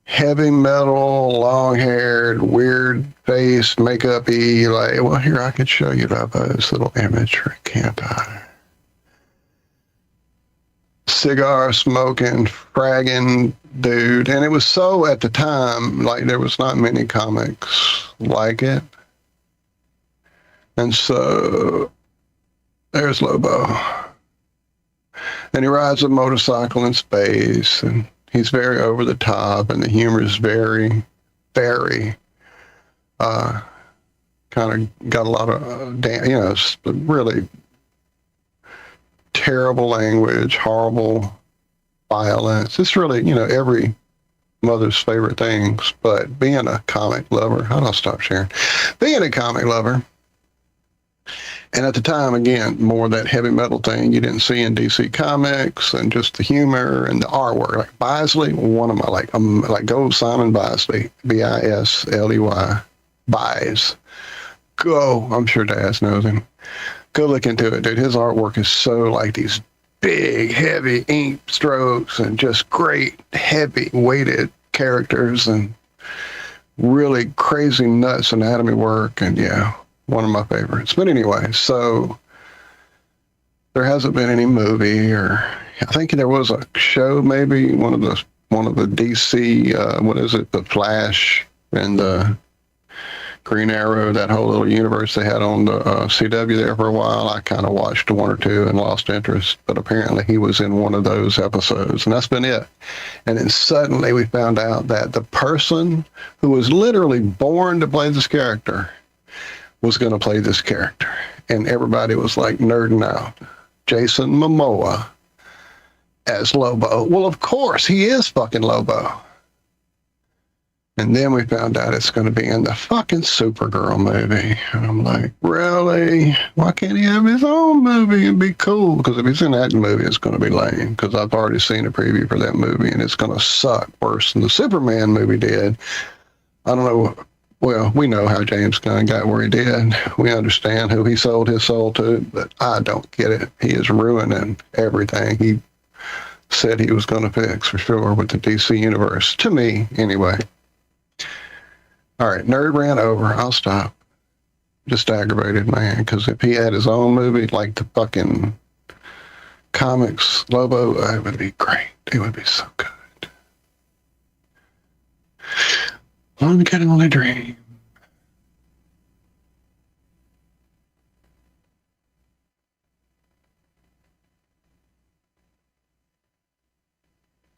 heavy metal, long-haired, weird-faced, makeup-y, like, well, here, I could show you this little imagery, can't I? Cigar smoking, fragging dude. And it was so, at the time, like, there was not many comics like it. And so there's Lobo. And he rides a motorcycle in space, and he's very over the top, and the humor is very, very, kind of got a lot of, really terrible language, horrible violence. It's really, every mother's favorite things, but being a comic lover, how do I stop sharing? Being a comic lover, and at the time, again, more of that heavy metal thing you didn't see in DC Comics, and just the humor and the artwork. Like Bisley, one of my, like go Simon Bisley, Bisley, Bies. Go, I'm sure Daz knows him. Go look into it, dude. His artwork is so like these big, heavy ink strokes and just great, heavy, weighted characters and really crazy nuts anatomy work. And yeah, one of my favorites. But anyway, so there hasn't been any movie, or I think there was a show, maybe one of the DC, the Flash and the Green Arrow, that whole little universe they had on the CW there for a while. I kind of watched one or two and lost interest, but apparently he was in one of those episodes, and that's been it. And then suddenly we found out that the person who was literally born to play this character was going to play this character, and everybody was like nerding out. Jason Momoa as Lobo. Well, of course, he is fucking Lobo. And then we found out it's going to be in the fucking Supergirl movie. And I'm like, really? Why can't he have his own movie and be cool? Because if he's in that movie, it's going to be lame. Because I've already seen a preview for that movie, and it's going to suck worse than the Superman movie did. I don't know. Well, we know how James Gunn got where he did. We understand who he sold his soul to, but I don't get it. He is ruining everything he said he was going to fix, for sure, with the DC universe. To me, anyway. All right, nerd ran over. I'll stop. Just aggravated, man, because if he had his own movie, like the fucking comics Lobo, it would be great. It would be so good. One can only dream.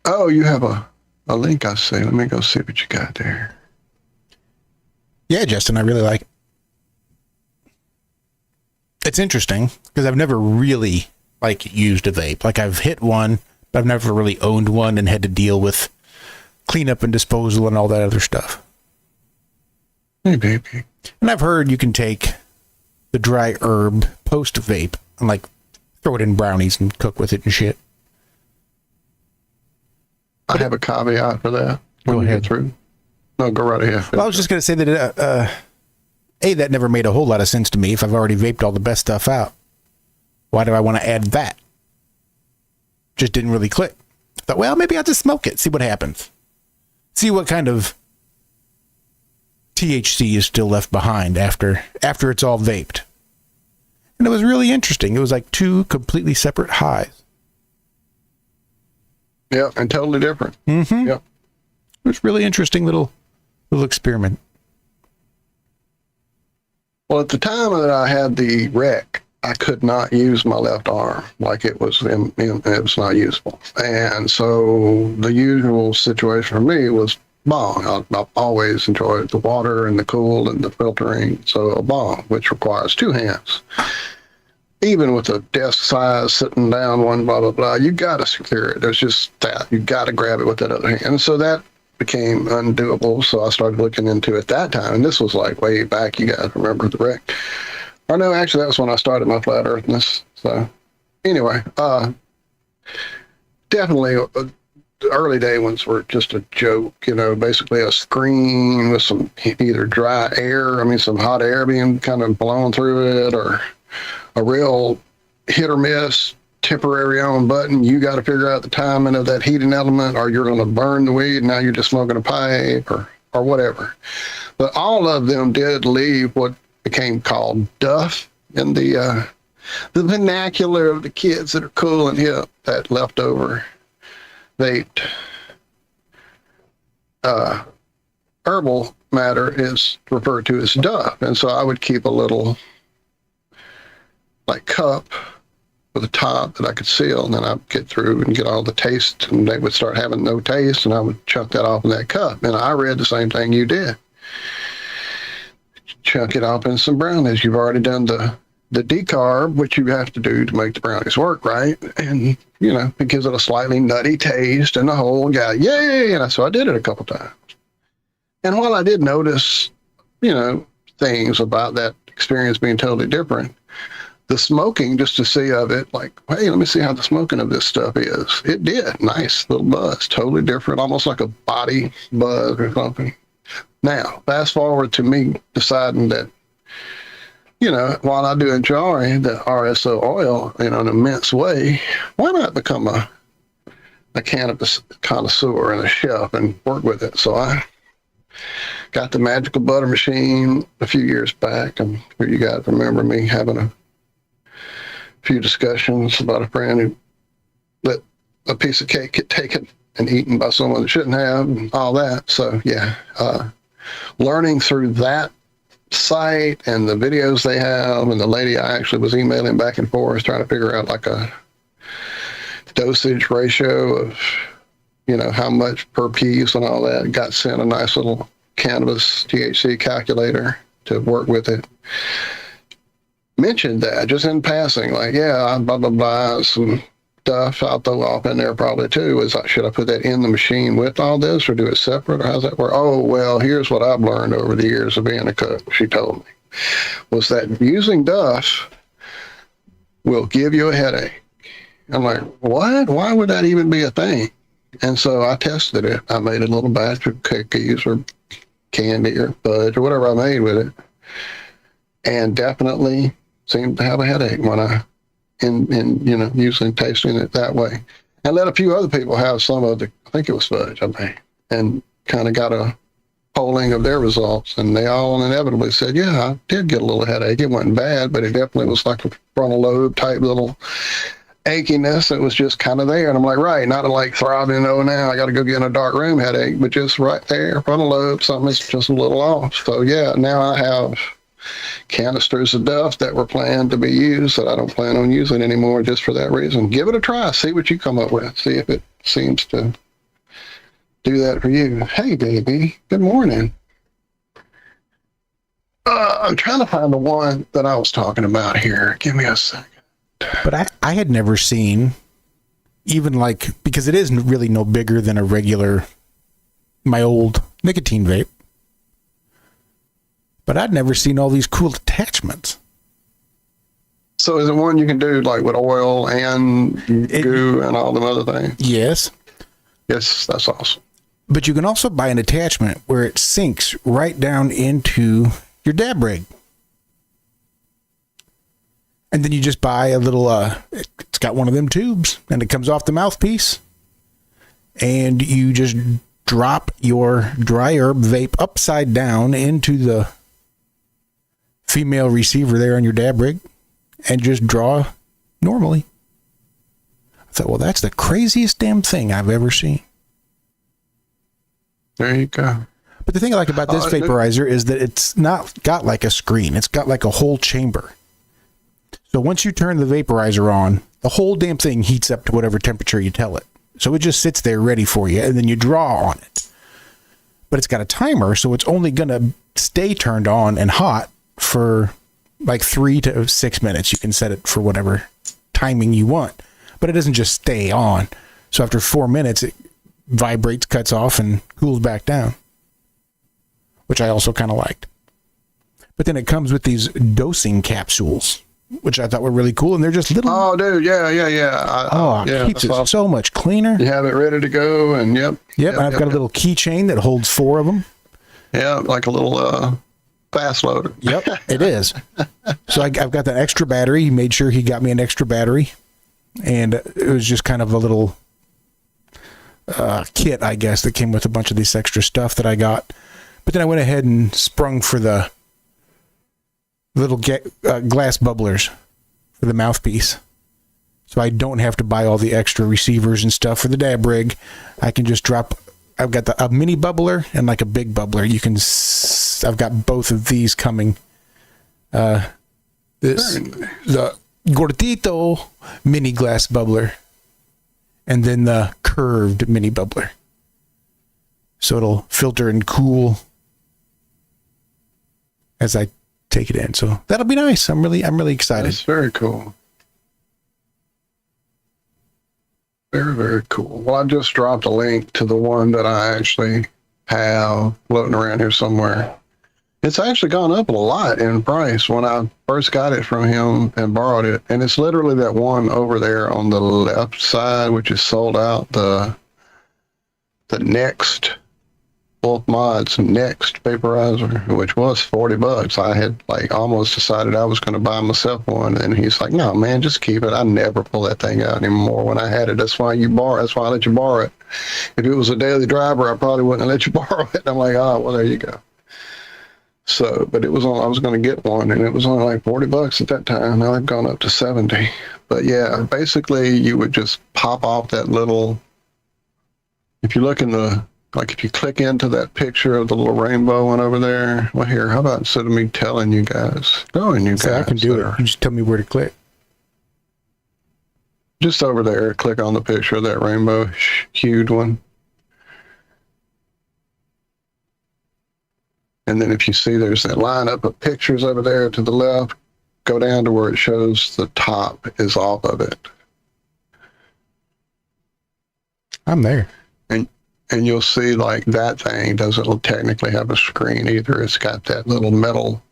Oh, you have a link, I see. Let me go see what you got there. Yeah, Justin, I really like it. It's interesting because I've never really used a vape. Like, I've hit one, but I've never really owned one and had to deal with cleanup and disposal and all that other stuff. Hey, baby. And I've heard you can take the dry herb post vape and throw it in brownies and cook with it and shit. I have a caveat for that. Go ahead. Get through. No, go right ahead. Well, I was just going to say that, that never made a whole lot of sense to me. If I've already vaped all the best stuff out, why do I want to add that? Just didn't really click. I thought, well, maybe I'll just smoke it, see what happens. See what kind of THC is still left behind after it's all vaped. And it was really interesting. It was like two completely separate highs. Yeah, and totally different. Mm-hmm. Yep. It was really interesting little experiment. Well, at the time that I had the wreck, I could not use my left arm. Like, it was it was not usable. And so the usual situation for me was bong. I've always enjoyed the water and the cool and the filtering. So a bong, which requires two hands. Even with a desk size, sitting down, one, blah, blah, blah, you got to secure it. There's just that. You got to grab it with that other hand. And so that became undoable. So I started looking into it that time. And this was like way back. You guys remember the wreck? Or no, actually, that was when I started my flat earthness. So anyway, definitely the early day ones were just a joke, basically a screen with some either dry air, some hot air being kind of blown through it, or a real hit or miss temporary on button. You got to figure out the timing of that heating element, or you're going to burn the weed. Now you're just smoking a pipe or whatever. But all of them did leave what became called duff in the vernacular of the kids that are cool and hip, that leftover vaped herbal matter is referred to as duff. And so I would keep a little like cup with a top that I could seal, and then I'd get through and get all the taste, and they would start having no taste, and I would chuck that off in that cup. And I read the same thing you did. Chuck it off in some brownies. You've already done the decarb, which you have to do to make the brownies work, right? And, it gives it a slightly nutty taste, and the whole guy, yay! And so I did it a couple times. And while I did notice, things about that experience being totally different, the smoking, just to see of it, like, hey, let me see how the smoking of this stuff is. It did. Nice little buzz. Totally different, almost like a body buzz or something. Now, fast forward to me deciding that, while I do enjoy the RSO oil in an immense way, why not become a cannabis connoisseur and a chef and work with it? So I got the magical butter machine a few years back. I'm sure you guys remember me having a few discussions about a friend who let a piece of cake get taken and eaten by someone that shouldn't have, and all that. So yeah, learning through that site and the videos they have, and the lady I actually was emailing back and forth trying to figure out like a dosage ratio of, how much per piece and all that. Got sent a nice little cannabis THC calculator to work with it. Mentioned that just in passing, like, yeah, blah, blah, blah, some stuff I'll throw off in there probably too. Should I put that in the machine with all this, or do it separate, or how's that work? Oh, well, here's what I've learned over the years of being a cook, she told me, was that using duff will give you a headache. I'm like, what? Why would that even be a thing? And so I tested it. I made a little batch of cookies or candy or fudge or whatever I made with it, and definitely seemed to have a headache when using tasting it that way. And let a few other people have some of the, I think it was fudge I made, and kind of got a polling of their results, and they all inevitably said, yeah, I did get a little headache. It wasn't bad, but it definitely was like a frontal lobe type little achiness. It was just kind of there. And I'm like, right, not like throbbing, now I got to go get in a dark room headache, but just right there, frontal lobe, something is just a little off. So yeah, now I have canisters of duff that were planned to be used that I don't plan on using anymore just for that reason. Give it a try. See what you come up with. See if it seems to do that for you. Hey, baby. Good morning. I'm trying to find the one that I was talking about here. Give me a second. But I had never seen, even because it isn't really no bigger than a regular, my old nicotine vape. But I'd never seen all these cool attachments. So is it one you can do like with oil and goo and all them other things? Yes. Yes, that's awesome. But you can also buy an attachment where it sinks right down into your dab rig. And then you just buy a little, it's got one of them tubes, and it comes off the mouthpiece. And you just drop your dry herb vape upside down into the female receiver there on your dab rig and just draw normally. I thought, well, that's the craziest damn thing I've ever seen. There you go. But the thing I like about this vaporizer is that it's not got like a screen. It's got like a whole chamber. So once you turn the vaporizer on, the whole damn thing heats up to whatever temperature you tell it. So it just sits there ready for you, and then you draw on it. But it's got a timer, so it's only going to stay turned on and hot for like 3 to 6 minutes. You can set it for whatever timing you want, but it doesn't just stay on. So after 4 minutes, vibrates, cuts off, and cools back down, which I also kind of liked. But then it comes with these dosing capsules, which I thought were really cool, and they're just little. Oh, dude, yeah. It keeps it so much cleaner. You have it ready to go, and Yep, I've got a little keychain that holds 4 of them. Yeah, like a little fast loader. Yep, it is. So I've got that extra battery. He made sure he got me an extra battery, and it was just kind of a little kit, I guess, that came with a bunch of this extra stuff that I got. But then I went ahead and sprung for the little glass bubblers for the mouthpiece. So I don't have to buy all the extra receivers and stuff for the dab rig. I can just drop. I've got a mini bubbler and like a big bubbler. I've got both of these coming. The gordito mini glass bubbler, and then the curved mini bubbler. So it'll filter and cool as I take it in. So that'll be nice. I'm really excited. That's very cool. Very, very cool. Well, I just dropped a link to the one that I actually have floating around here somewhere. It's actually gone up a lot in price when I first got it from him and borrowed it. And it's literally that one over there on the left side, which is sold out. The Next Wolf Mods Next vaporizer, which was $40. I had like almost decided I was going to buy myself one, and he's like, "No, man, just keep it. I never pull that thing out anymore when I had it. That's why I let you borrow it. If it was a daily driver, I probably wouldn't have let you borrow it." And I'm like, "Oh, well, there you go." So, but I was going to get one, and it was only like $40 at that time. Now they've gone up to 70. But yeah, basically you would just pop off that little, if you look in if you click into that picture of the little rainbow one over there, well, here, how about instead of me telling you guys, I can do it. You just tell me where to click. Just over there, click on the picture of that rainbow hued one. And then if you see there's that lineup of pictures over there to the left, go down to where it shows the top is off of it. I'm there. And you'll see like that thing doesn't technically have a screen either. It's got that little metal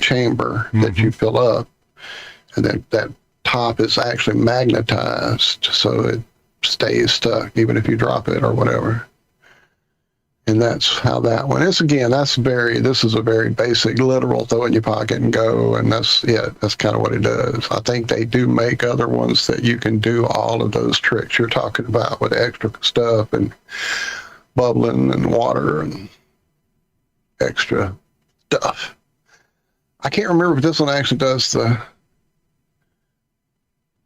chamber that you fill up. And then that top is actually magnetized so it stays stuck even if you drop it or whatever. And that's how that one is. Again, this is a very basic, literal throw in your pocket and go. And that's kind of what it does. I think they do make other ones that you can do all of those tricks you're talking about with extra stuff and bubbling and water and extra stuff. I can't remember if this one actually does I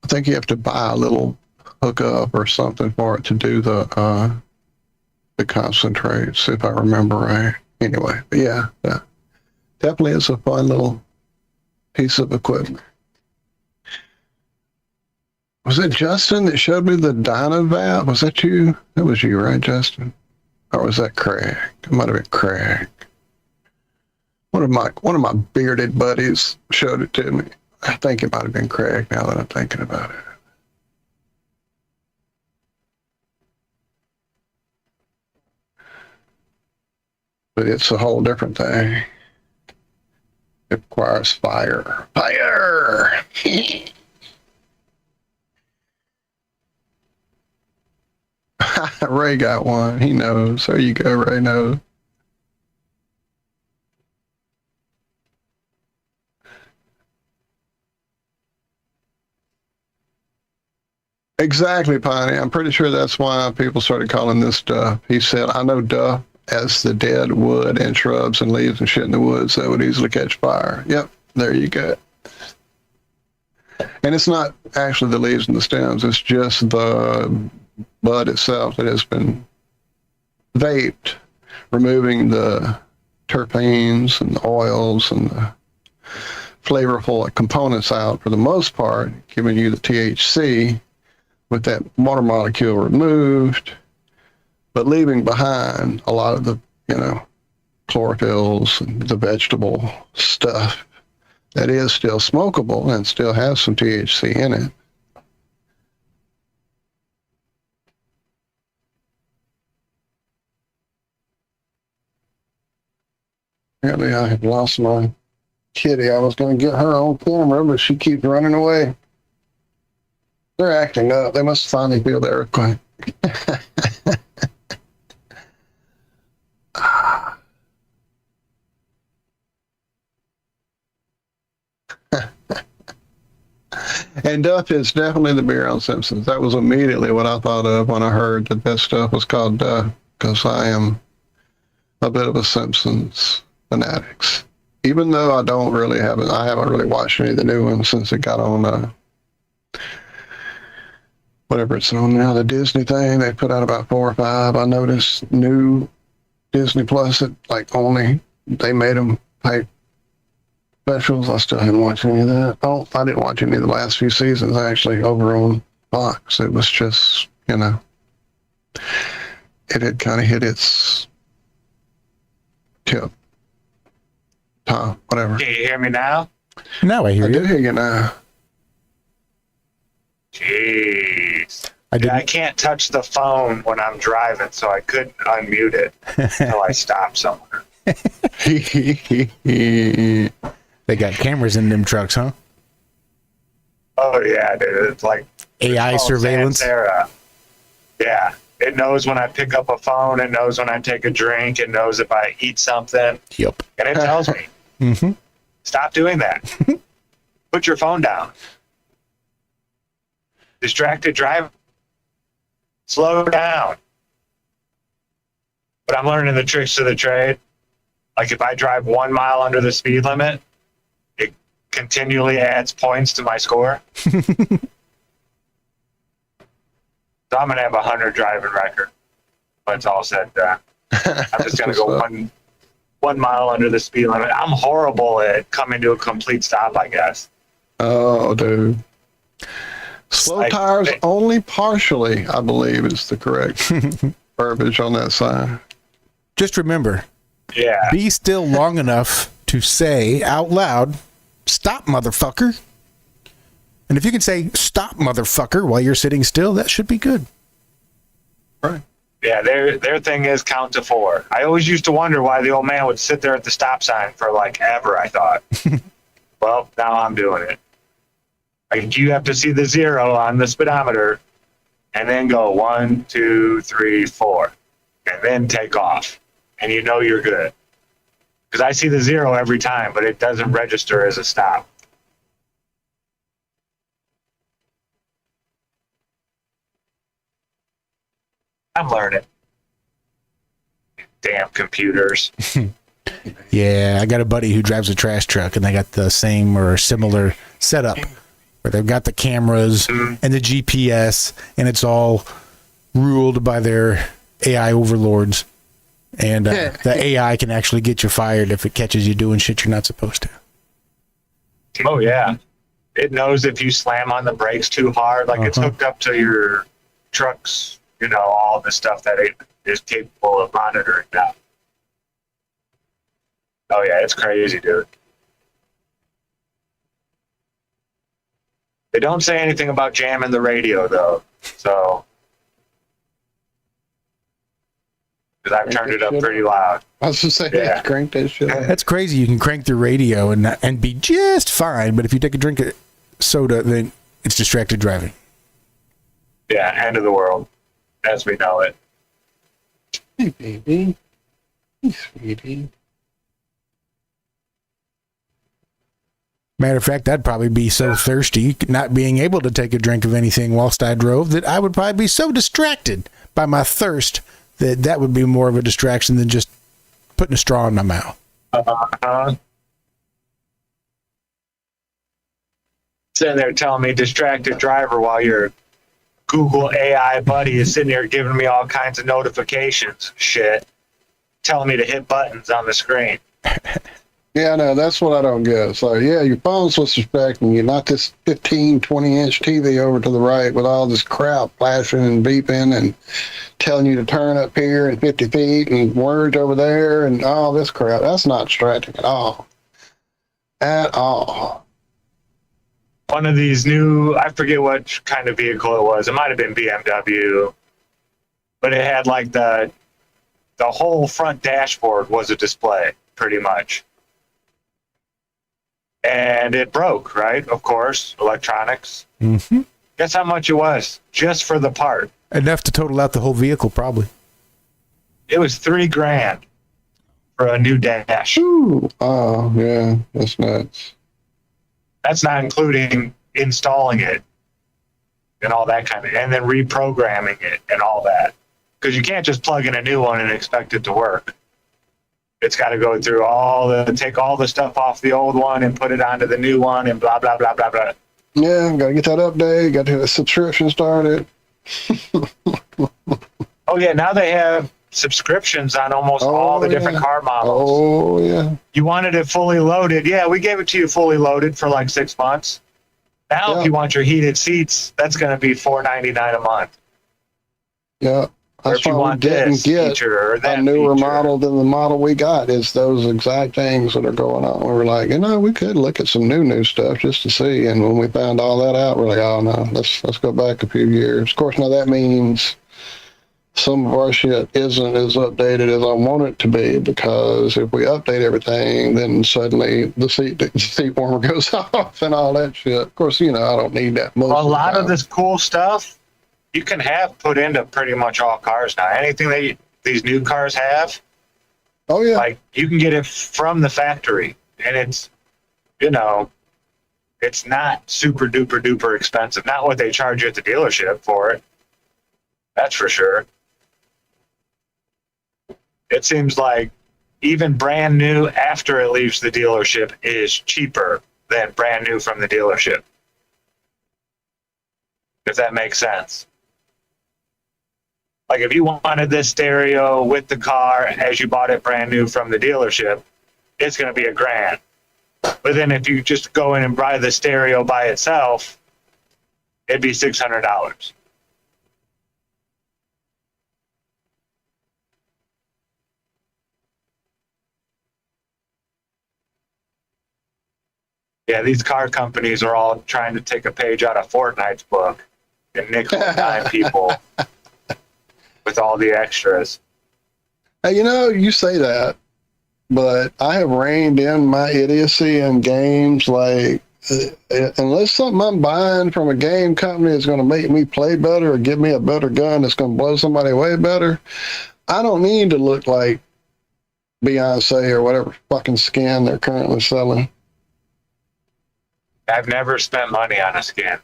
think you have to buy a little hookup or something for it to do the concentrates, if I remember right. Anyway, but yeah, definitely is a fun little piece of equipment. Was it Justin that showed me the Dynavap? Was that you? That was you, right, Justin? Or was that Craig? It might have been Craig. One of my bearded buddies showed it to me. I think it might have been Craig now that I'm thinking about it. But it's a whole different thing. It requires fire. Fire! Ray got one. He knows. There you go, Ray knows. Exactly, Piney. I'm pretty sure that's why people started calling this duff. He said, I know duff as the dead wood and shrubs and leaves and shit in the woods that would easily catch fire. Yep, there you go. And it's not actually the leaves and the stems. It's just the bud itself that has been vaped, removing the terpenes and the oils and the flavorful components out for the most part, giving you the THC with that water molecule removed, but leaving behind a lot of the, chlorophylls and the vegetable stuff that is still smokable and still has some THC in it. Apparently I have lost my kitty. I was going to get her on camera, but she keeps running away. They're acting up. They must finally feel the earthquake. And Duff is definitely the beer on Simpsons. That was immediately what I thought of when I heard that that stuff was called Duff, because I am a bit of a Simpsons fanatics. Even though I haven't really watched any of the new ones since it got on whatever it's on now, the Disney thing. They put out about 4 or 5. I noticed new Disney Plus, they made them type specials. I still haven't watched any of that. Oh, I didn't watch any of the last few seasons actually over on Fox. It was just, it had kind of hit its tip. Top, whatever. Can you hear me now? Now I hear you. I do hear you now. Jeez. I can't touch the phone when I'm driving, so I couldn't unmute it until I stopped somewhere. They got cameras in them trucks, huh? Oh, yeah, dude. It's like AI surveillance. Yeah. It knows when I pick up a phone. It knows when I take a drink. It knows if I eat something. Yep. And it tells me, stop doing that. Put your phone down. Distracted drive. Slow down. But I'm learning the tricks of the trade. Like if I drive 1 mile under the speed limit, it continually adds points to my score. So I'm going to have a 100 driving record when it's all said and done. I'm just going to go one mile under the speed limit. I'm horrible at coming to a complete stop, I guess. Oh, dude. Slow tires only partially, I believe, is the correct verbiage on that sign. Just remember, yeah, be still long enough to say out loud, stop, motherfucker. And if you can say, stop, motherfucker, while you're sitting still, that should be good. Right. Yeah, their thing is count to 4. I always used to wonder why the old man would sit there at the stop sign for like ever, I thought. Well, now I'm doing it. Like you have to see the 0 on the speedometer and then go 1, 2, 3, 4, and then take off. And you know you're good. Because I see the 0 every time, but it doesn't register as a stop. I'm learning. Damn computers. Yeah, I got a buddy who drives a trash truck, and they got the same or similar setup where they've got the cameras and the GPS, and it's all ruled by their AI overlords. And the AI can actually get you fired if it catches you doing shit you're not supposed to. Oh, yeah. It knows if you slam on the brakes too hard, like it's hooked up to your truck's, all the stuff that it is capable of monitoring now. Oh, yeah, it's crazy, dude. They don't say anything about jamming the radio, though, so... Because I've turned it up pretty loud. I was just saying, crank that shit up. That's crazy. You can crank the radio and be just fine, but if you take a drink of soda, then it's distracted driving. Yeah, end of the world, as we know it. Hey, baby. Hey, sweetie. Matter of fact, I'd probably be so thirsty, not being able to take a drink of anything whilst I drove, that I would probably be so distracted by my thirst that would be more of a distraction than just putting a straw in my mouth. Sitting there telling me distracted driver while your Google AI buddy is sitting there giving me all kinds of notifications, shit, telling me to hit buttons on the screen. Yeah, no, that's what I don't get. So, yeah, your phone's what's distracting you, not this 15, 20-inch TV over to the right with all this crap flashing and beeping and telling you to turn up here and 50 feet and words over there and all this crap. That's not distracting at all. At all. One of these new, I forget what kind of vehicle it was. It might have been BMW, but it had like the whole front dashboard was a display. pretty much. And it broke, right? Of course, electronics. Mm-hmm. Guess how much it was just for the part? Enough to total out the whole vehicle, probably. It was $3,000 for a new dash. Ooh, oh, yeah, that's nuts. That's not including installing it and all that kind of, and then reprogramming it and all that. Because you can't just plug in a new one and expect it to work. It's got to go through take all the stuff off the old one and put it onto the new one and blah, blah, blah, blah, blah. Yeah, got to get that update, got to get a subscription started. Oh, yeah, now they have subscriptions on almost all the different car models. Oh, yeah. You wanted it fully loaded. Yeah, we gave it to you fully loaded for like 6 months. Now, if you want your heated seats, that's going to be $4.99 a month. Yeah. Or That's if you why we want didn't this get feature or that a newer feature. model than the model we got. Is those exact things that are going on. We were like, we could look at some new stuff just to see. And when we found all that out, we're like, oh no, let's go back a few years. Of course, now that means some of our shit isn't as updated as I want it to be, because if we update everything, then suddenly the seat warmer goes off and all that shit. Of course, I don't need that most A of the lot time. of this cool stuff you can have put into pretty much all cars now. Anything that these new cars have, oh yeah, like you can get it from the factory, and it's it's not super duper duper expensive. Not what they charge you at the dealership for it. That's for sure. It seems like even brand new after it leaves the dealership is cheaper than brand new from the dealership. If that makes sense. Like if you wanted this stereo with the car as you bought it brand new from the dealership, it's going to be $1,000. But then if you just go in and buy the stereo by itself, it'd be $600. Yeah, these car companies are all trying to take a page out of Fortnite's book and nickel and dime people with all the extras. Hey, you say that, but I have reined in my idiocy in games. Like, unless something I'm buying from a game company is going to make me play better or give me a better gun that's going to blow somebody away better, I don't need to look like Beyonce or whatever fucking skin they're currently selling. I've never spent money on a skin.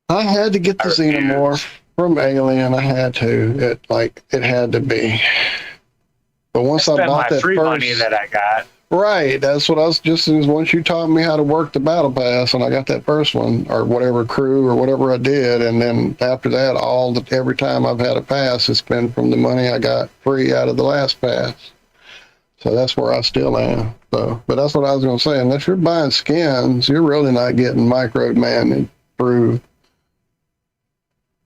I had to get the Xenomorph from Alien. I had to. It had to be. But once I spent bought my that free first, money that I got. right, that's what I was just as once you taught me how to work the battle pass, and I got that first one or whatever crew or whatever I did, and then after that, every time I've had a pass, it's been from the money I got free out of the last pass. So that's where I still am. So, but that's what I was going to say. Unless you're buying skins, you're really not getting micro-managed through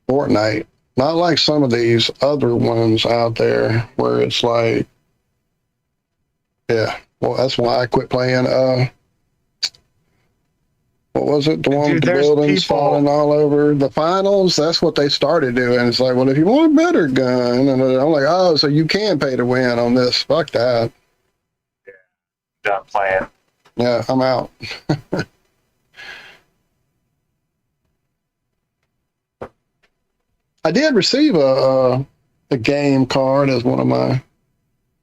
Fortnite. Not like some of these other ones out there where it's like, yeah. Well, that's why I quit playing. What was it? The one with the buildings falling all over the finals. That's what they started doing. It's like, well, if you want a better gun, and I'm like, oh, so you can pay to win on this? Fuck that. Yeah, done playing. Yeah, I'm out. I did receive a game card as one of my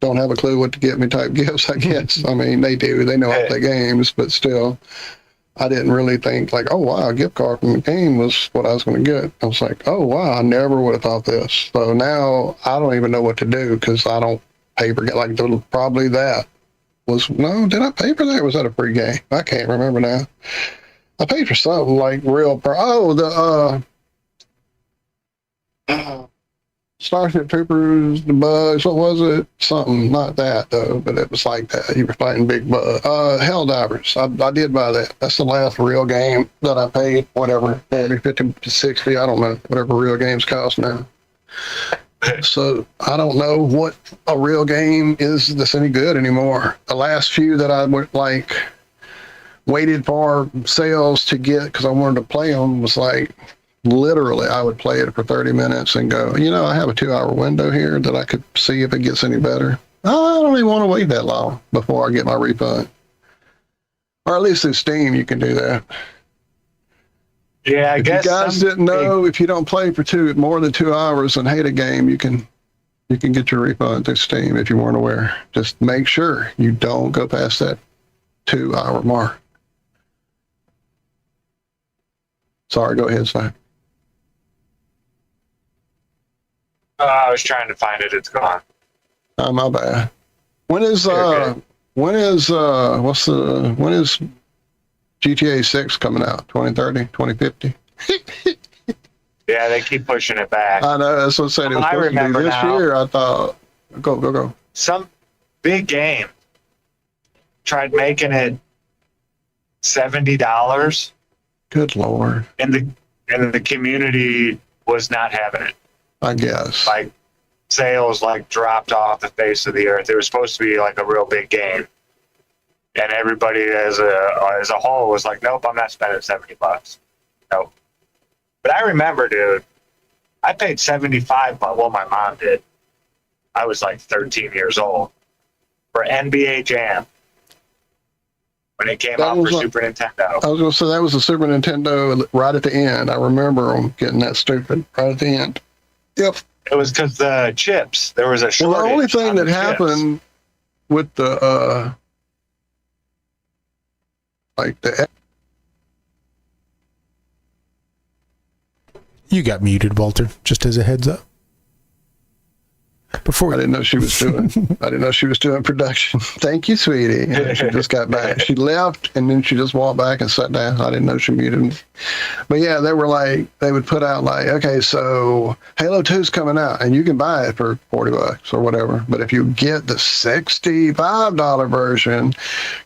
don't have a clue what to get me type gifts, I guess. I mean, they do. They know how to play games, but still, I didn't really think like, oh, wow, a gift card from the game was what I was going to get. I was like, oh, wow, I never would have thought this. So now I don't even know what to do because I don't pay for like probably that was, no, did I pay for that? Or was that a free game? I can't remember now. I paid for something like Starship Troopers, the bugs, what was it? Something, not that though, but it was like that. You were fighting big bugs. Helldivers, I did buy that. That's the last real game that I paid, whatever, 40, 50 to 60, I don't know, whatever real games cost now. So I don't know what a real game is that's any good anymore. The last few that I would like waited for sales to get because I wanted to play them was like, literally, I would play it for 30 minutes and go, I have a 2-hour window here that I could see if it gets any better. I don't even want to wait that long before I get my refund. Or at least through Steam, you can do that. Yeah, I if guess you guys didn't know, if you don't play for more than 2 hours and hate a game, you can get your refund through Steam if you weren't aware. Just make sure you don't go past that 2-hour mark. Sorry, go ahead, Zack. I was trying to find it. It's gone. Oh, my bad. When is GTA 6 coming out? 2030, 2050? Yeah, they keep pushing it back. I know, that's what I'm saying. It was supposed to be this year. I thought, go. Some big game tried making it $70. Good Lord. And the community was not having it. I guess. Like, sales dropped off the face of the earth. It was supposed to be like a real big game. And everybody as a whole was like, nope, I'm not spending $70. Nope. But I remember, dude, I paid $75, well, my mom did. I was like 13 years old for NBA Jam when it came out for Super Nintendo. I was going to say that was the Super Nintendo right at the end. I remember them getting that stupid right at the end. Yep. It was because the chips, there was a shortage. Well, the only thing that happened with the You got muted, Walter, just as a heads up. I didn't know she was doing production. Thank you, sweetie. And she just got back. She left and then she just walked back and sat down. I didn't know she muted me. But yeah, they would put out okay, so Halo 2's coming out and you can buy it for $40 or whatever. But if you get the $65 version,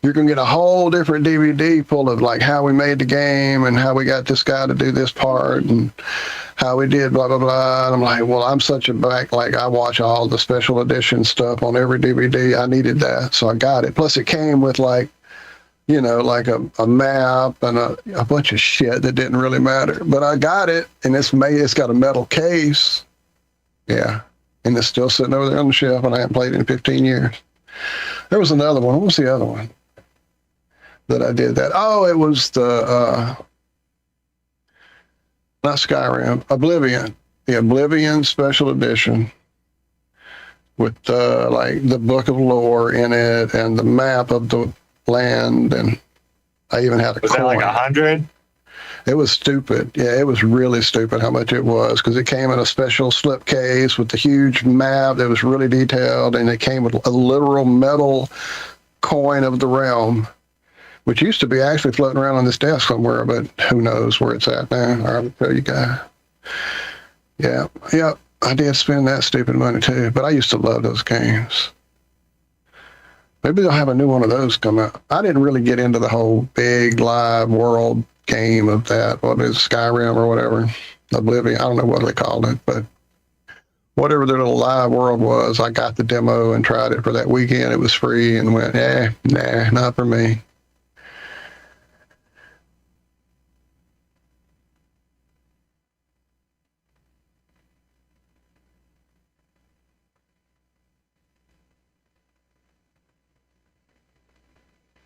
you're going to get a whole different DVD full of how we made the game and how we got this guy to do this part and how we did blah, blah, blah. And I'm like, well, I'm such a back, I watch all the special edition stuff on every DVD. I needed that. So I got it. Plus it came with a map and a bunch of shit that didn't really matter. But I got it and it's got a metal case. Yeah. And it's still sitting over there on the shelf and I haven't played it in 15 years. There was another one. What was the other one that I did that? Oh, it was not Skyrim, Oblivion. The Oblivion Special Edition with the book of lore in it and the map of the land, and I even had a Was coin. that 100? It was stupid. Yeah, it was really stupid how much it was because it came in a special slipcase with the huge map that was really detailed, and it came with a literal metal coin of the realm, which used to be actually floating around on this desk somewhere, but who knows where it's at now. I'll tell you guys. Yeah, I did spend that stupid money too, but I used to love those games. Maybe they'll have a new one of those come out. I didn't really get into the whole big live world game of that. What is Skyrim or whatever? Oblivion. I don't know what they called it, but whatever their little live world was, I got the demo and tried it for that weekend. It was free and went, nah, not for me.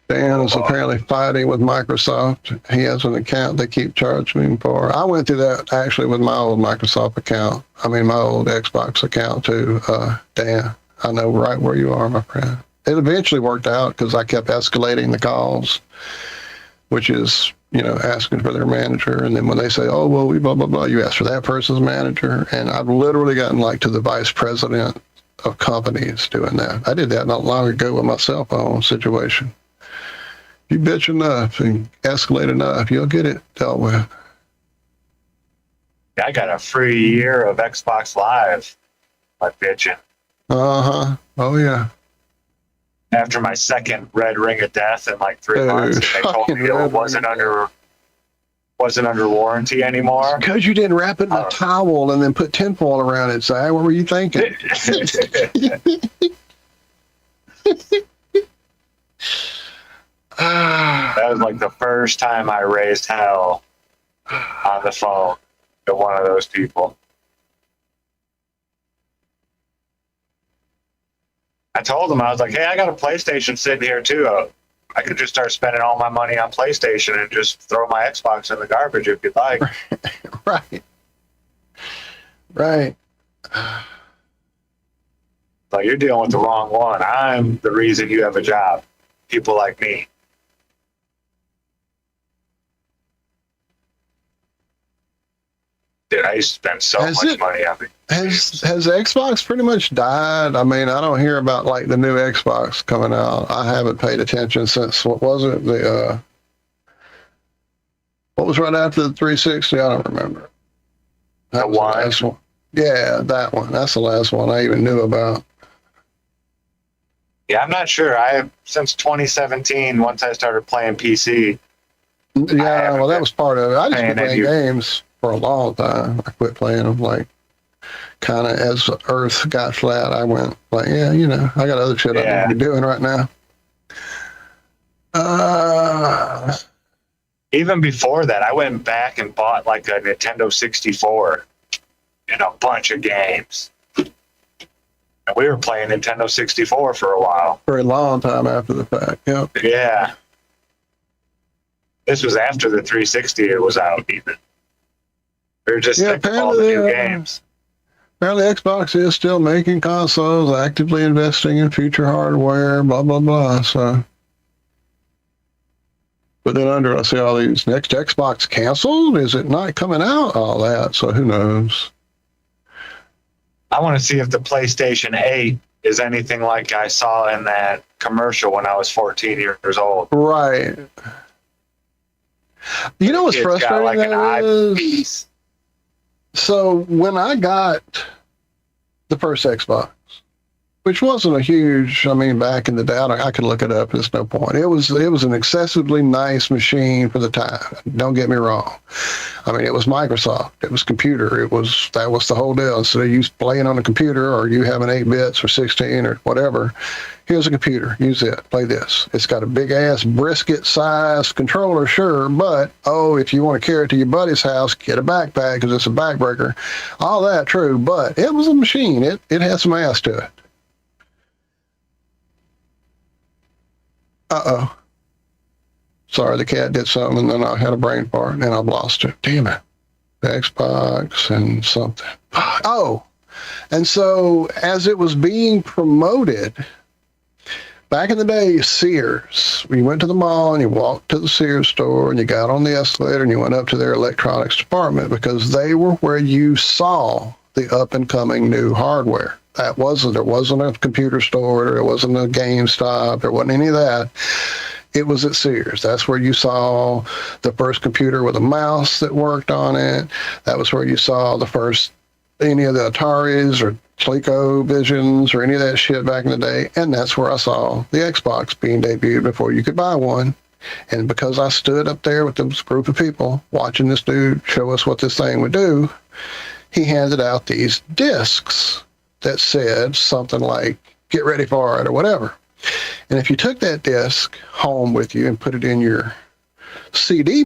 Dan is apparently fighting with Microsoft. He has an account they keep charging him for. I went through that actually with my old Microsoft account. My old Xbox account too. Dan, I know right where you are, my friend. It eventually worked out because I kept escalating the calls, which is, asking for their manager. And then when they say, oh, well, we blah, blah, blah, you ask for that person's manager. And I've literally gotten to the vice president of companies doing that. I did that not long ago with my cell phone situation. You bitch enough and escalate enough, you'll get it dealt with. I got a free year of Xbox Live by bitching. Uh-huh. Oh, yeah. After my second red ring of death in 3 months, and they told me it wasn't under warranty anymore. Because you didn't wrap it in a towel and then put tinfoil around it, Zack. What were you thinking? That was the first time I raised hell on the phone to one of those people. I told him, I was like, hey, I got a PlayStation sitting here too. I could just start spending all my money on PlayStation and just throw my Xbox in the garbage if you'd like. Right. Like, you're dealing with the wrong one. I'm the reason you have a job. People like me. Dude, I used to spend so much money on it. Has Xbox pretty much died? I mean, I don't hear about like the new Xbox coming out. I haven't paid attention since, what was it? What was right after the 360? I don't remember. That was the last one. Yeah, that one. That's the last one I even knew about. Yeah, I'm not sure. Since 2017, once I started playing PC. Yeah, well, that was part of it. I just been playing games for a long time. I quit playing them, like, kind of as Earth got flat. I went like, yeah, you know, I got other shit I need to be doing right now. Even before that, I went back and bought like a Nintendo 64 and a bunch of games. And we were playing Nintendo 64 for a while. For a long time after the fact, yep. Yeah. This was after the 360 was out, even. We were just thinking all the new games. Apparently Xbox is still making consoles, actively investing in future hardware, blah, blah, blah. So, but then under, I see all these, next Xbox canceled? Is it not coming out? All that. So who knows? I want to see if the PlayStation 8 is anything like I saw in that commercial when I was 14 years old. Right. You know what's frustrating? Like an eyepiece. So when I got the first Xbox, which wasn't a huge, I mean, back in the day, I could look it up, there's no point. It was an excessively nice machine for the time. Don't get me wrong. I mean, it was Microsoft. It was computer. That was the whole deal. Instead of you playing on a computer or you having 8 bits or 16 or whatever, here's a computer. Use it. Play this. It's got a big-ass brisket-sized controller, sure, but, if you want to carry it to your buddy's house, get a backpack because it's a backbreaker. All that, true, but it was a machine. It had some ass to it. Uh-oh. Sorry, the cat did something, and then I had a brain fart, and then I've lost it. Damn it. The Xbox and something. Oh, and so as it was being promoted, back in the day, Sears, you went to the mall and you walked to the Sears store and you got on the escalator and you went up to their electronics department because they were where you saw the up-and-coming new hardware. There wasn't a computer store, there wasn't a GameStop, there wasn't any of that. It was at Sears. That's where you saw the first computer with a mouse that worked on it. That was where you saw any of the Ataris or ColecoVisions or any of that shit back in the day. And that's where I saw the Xbox being debuted before you could buy one. And because I stood up there with this group of people watching this dude show us what this thing would do, he handed out these discs that said something like, get ready for it or whatever. And if you took that disc home with you and put it in your CD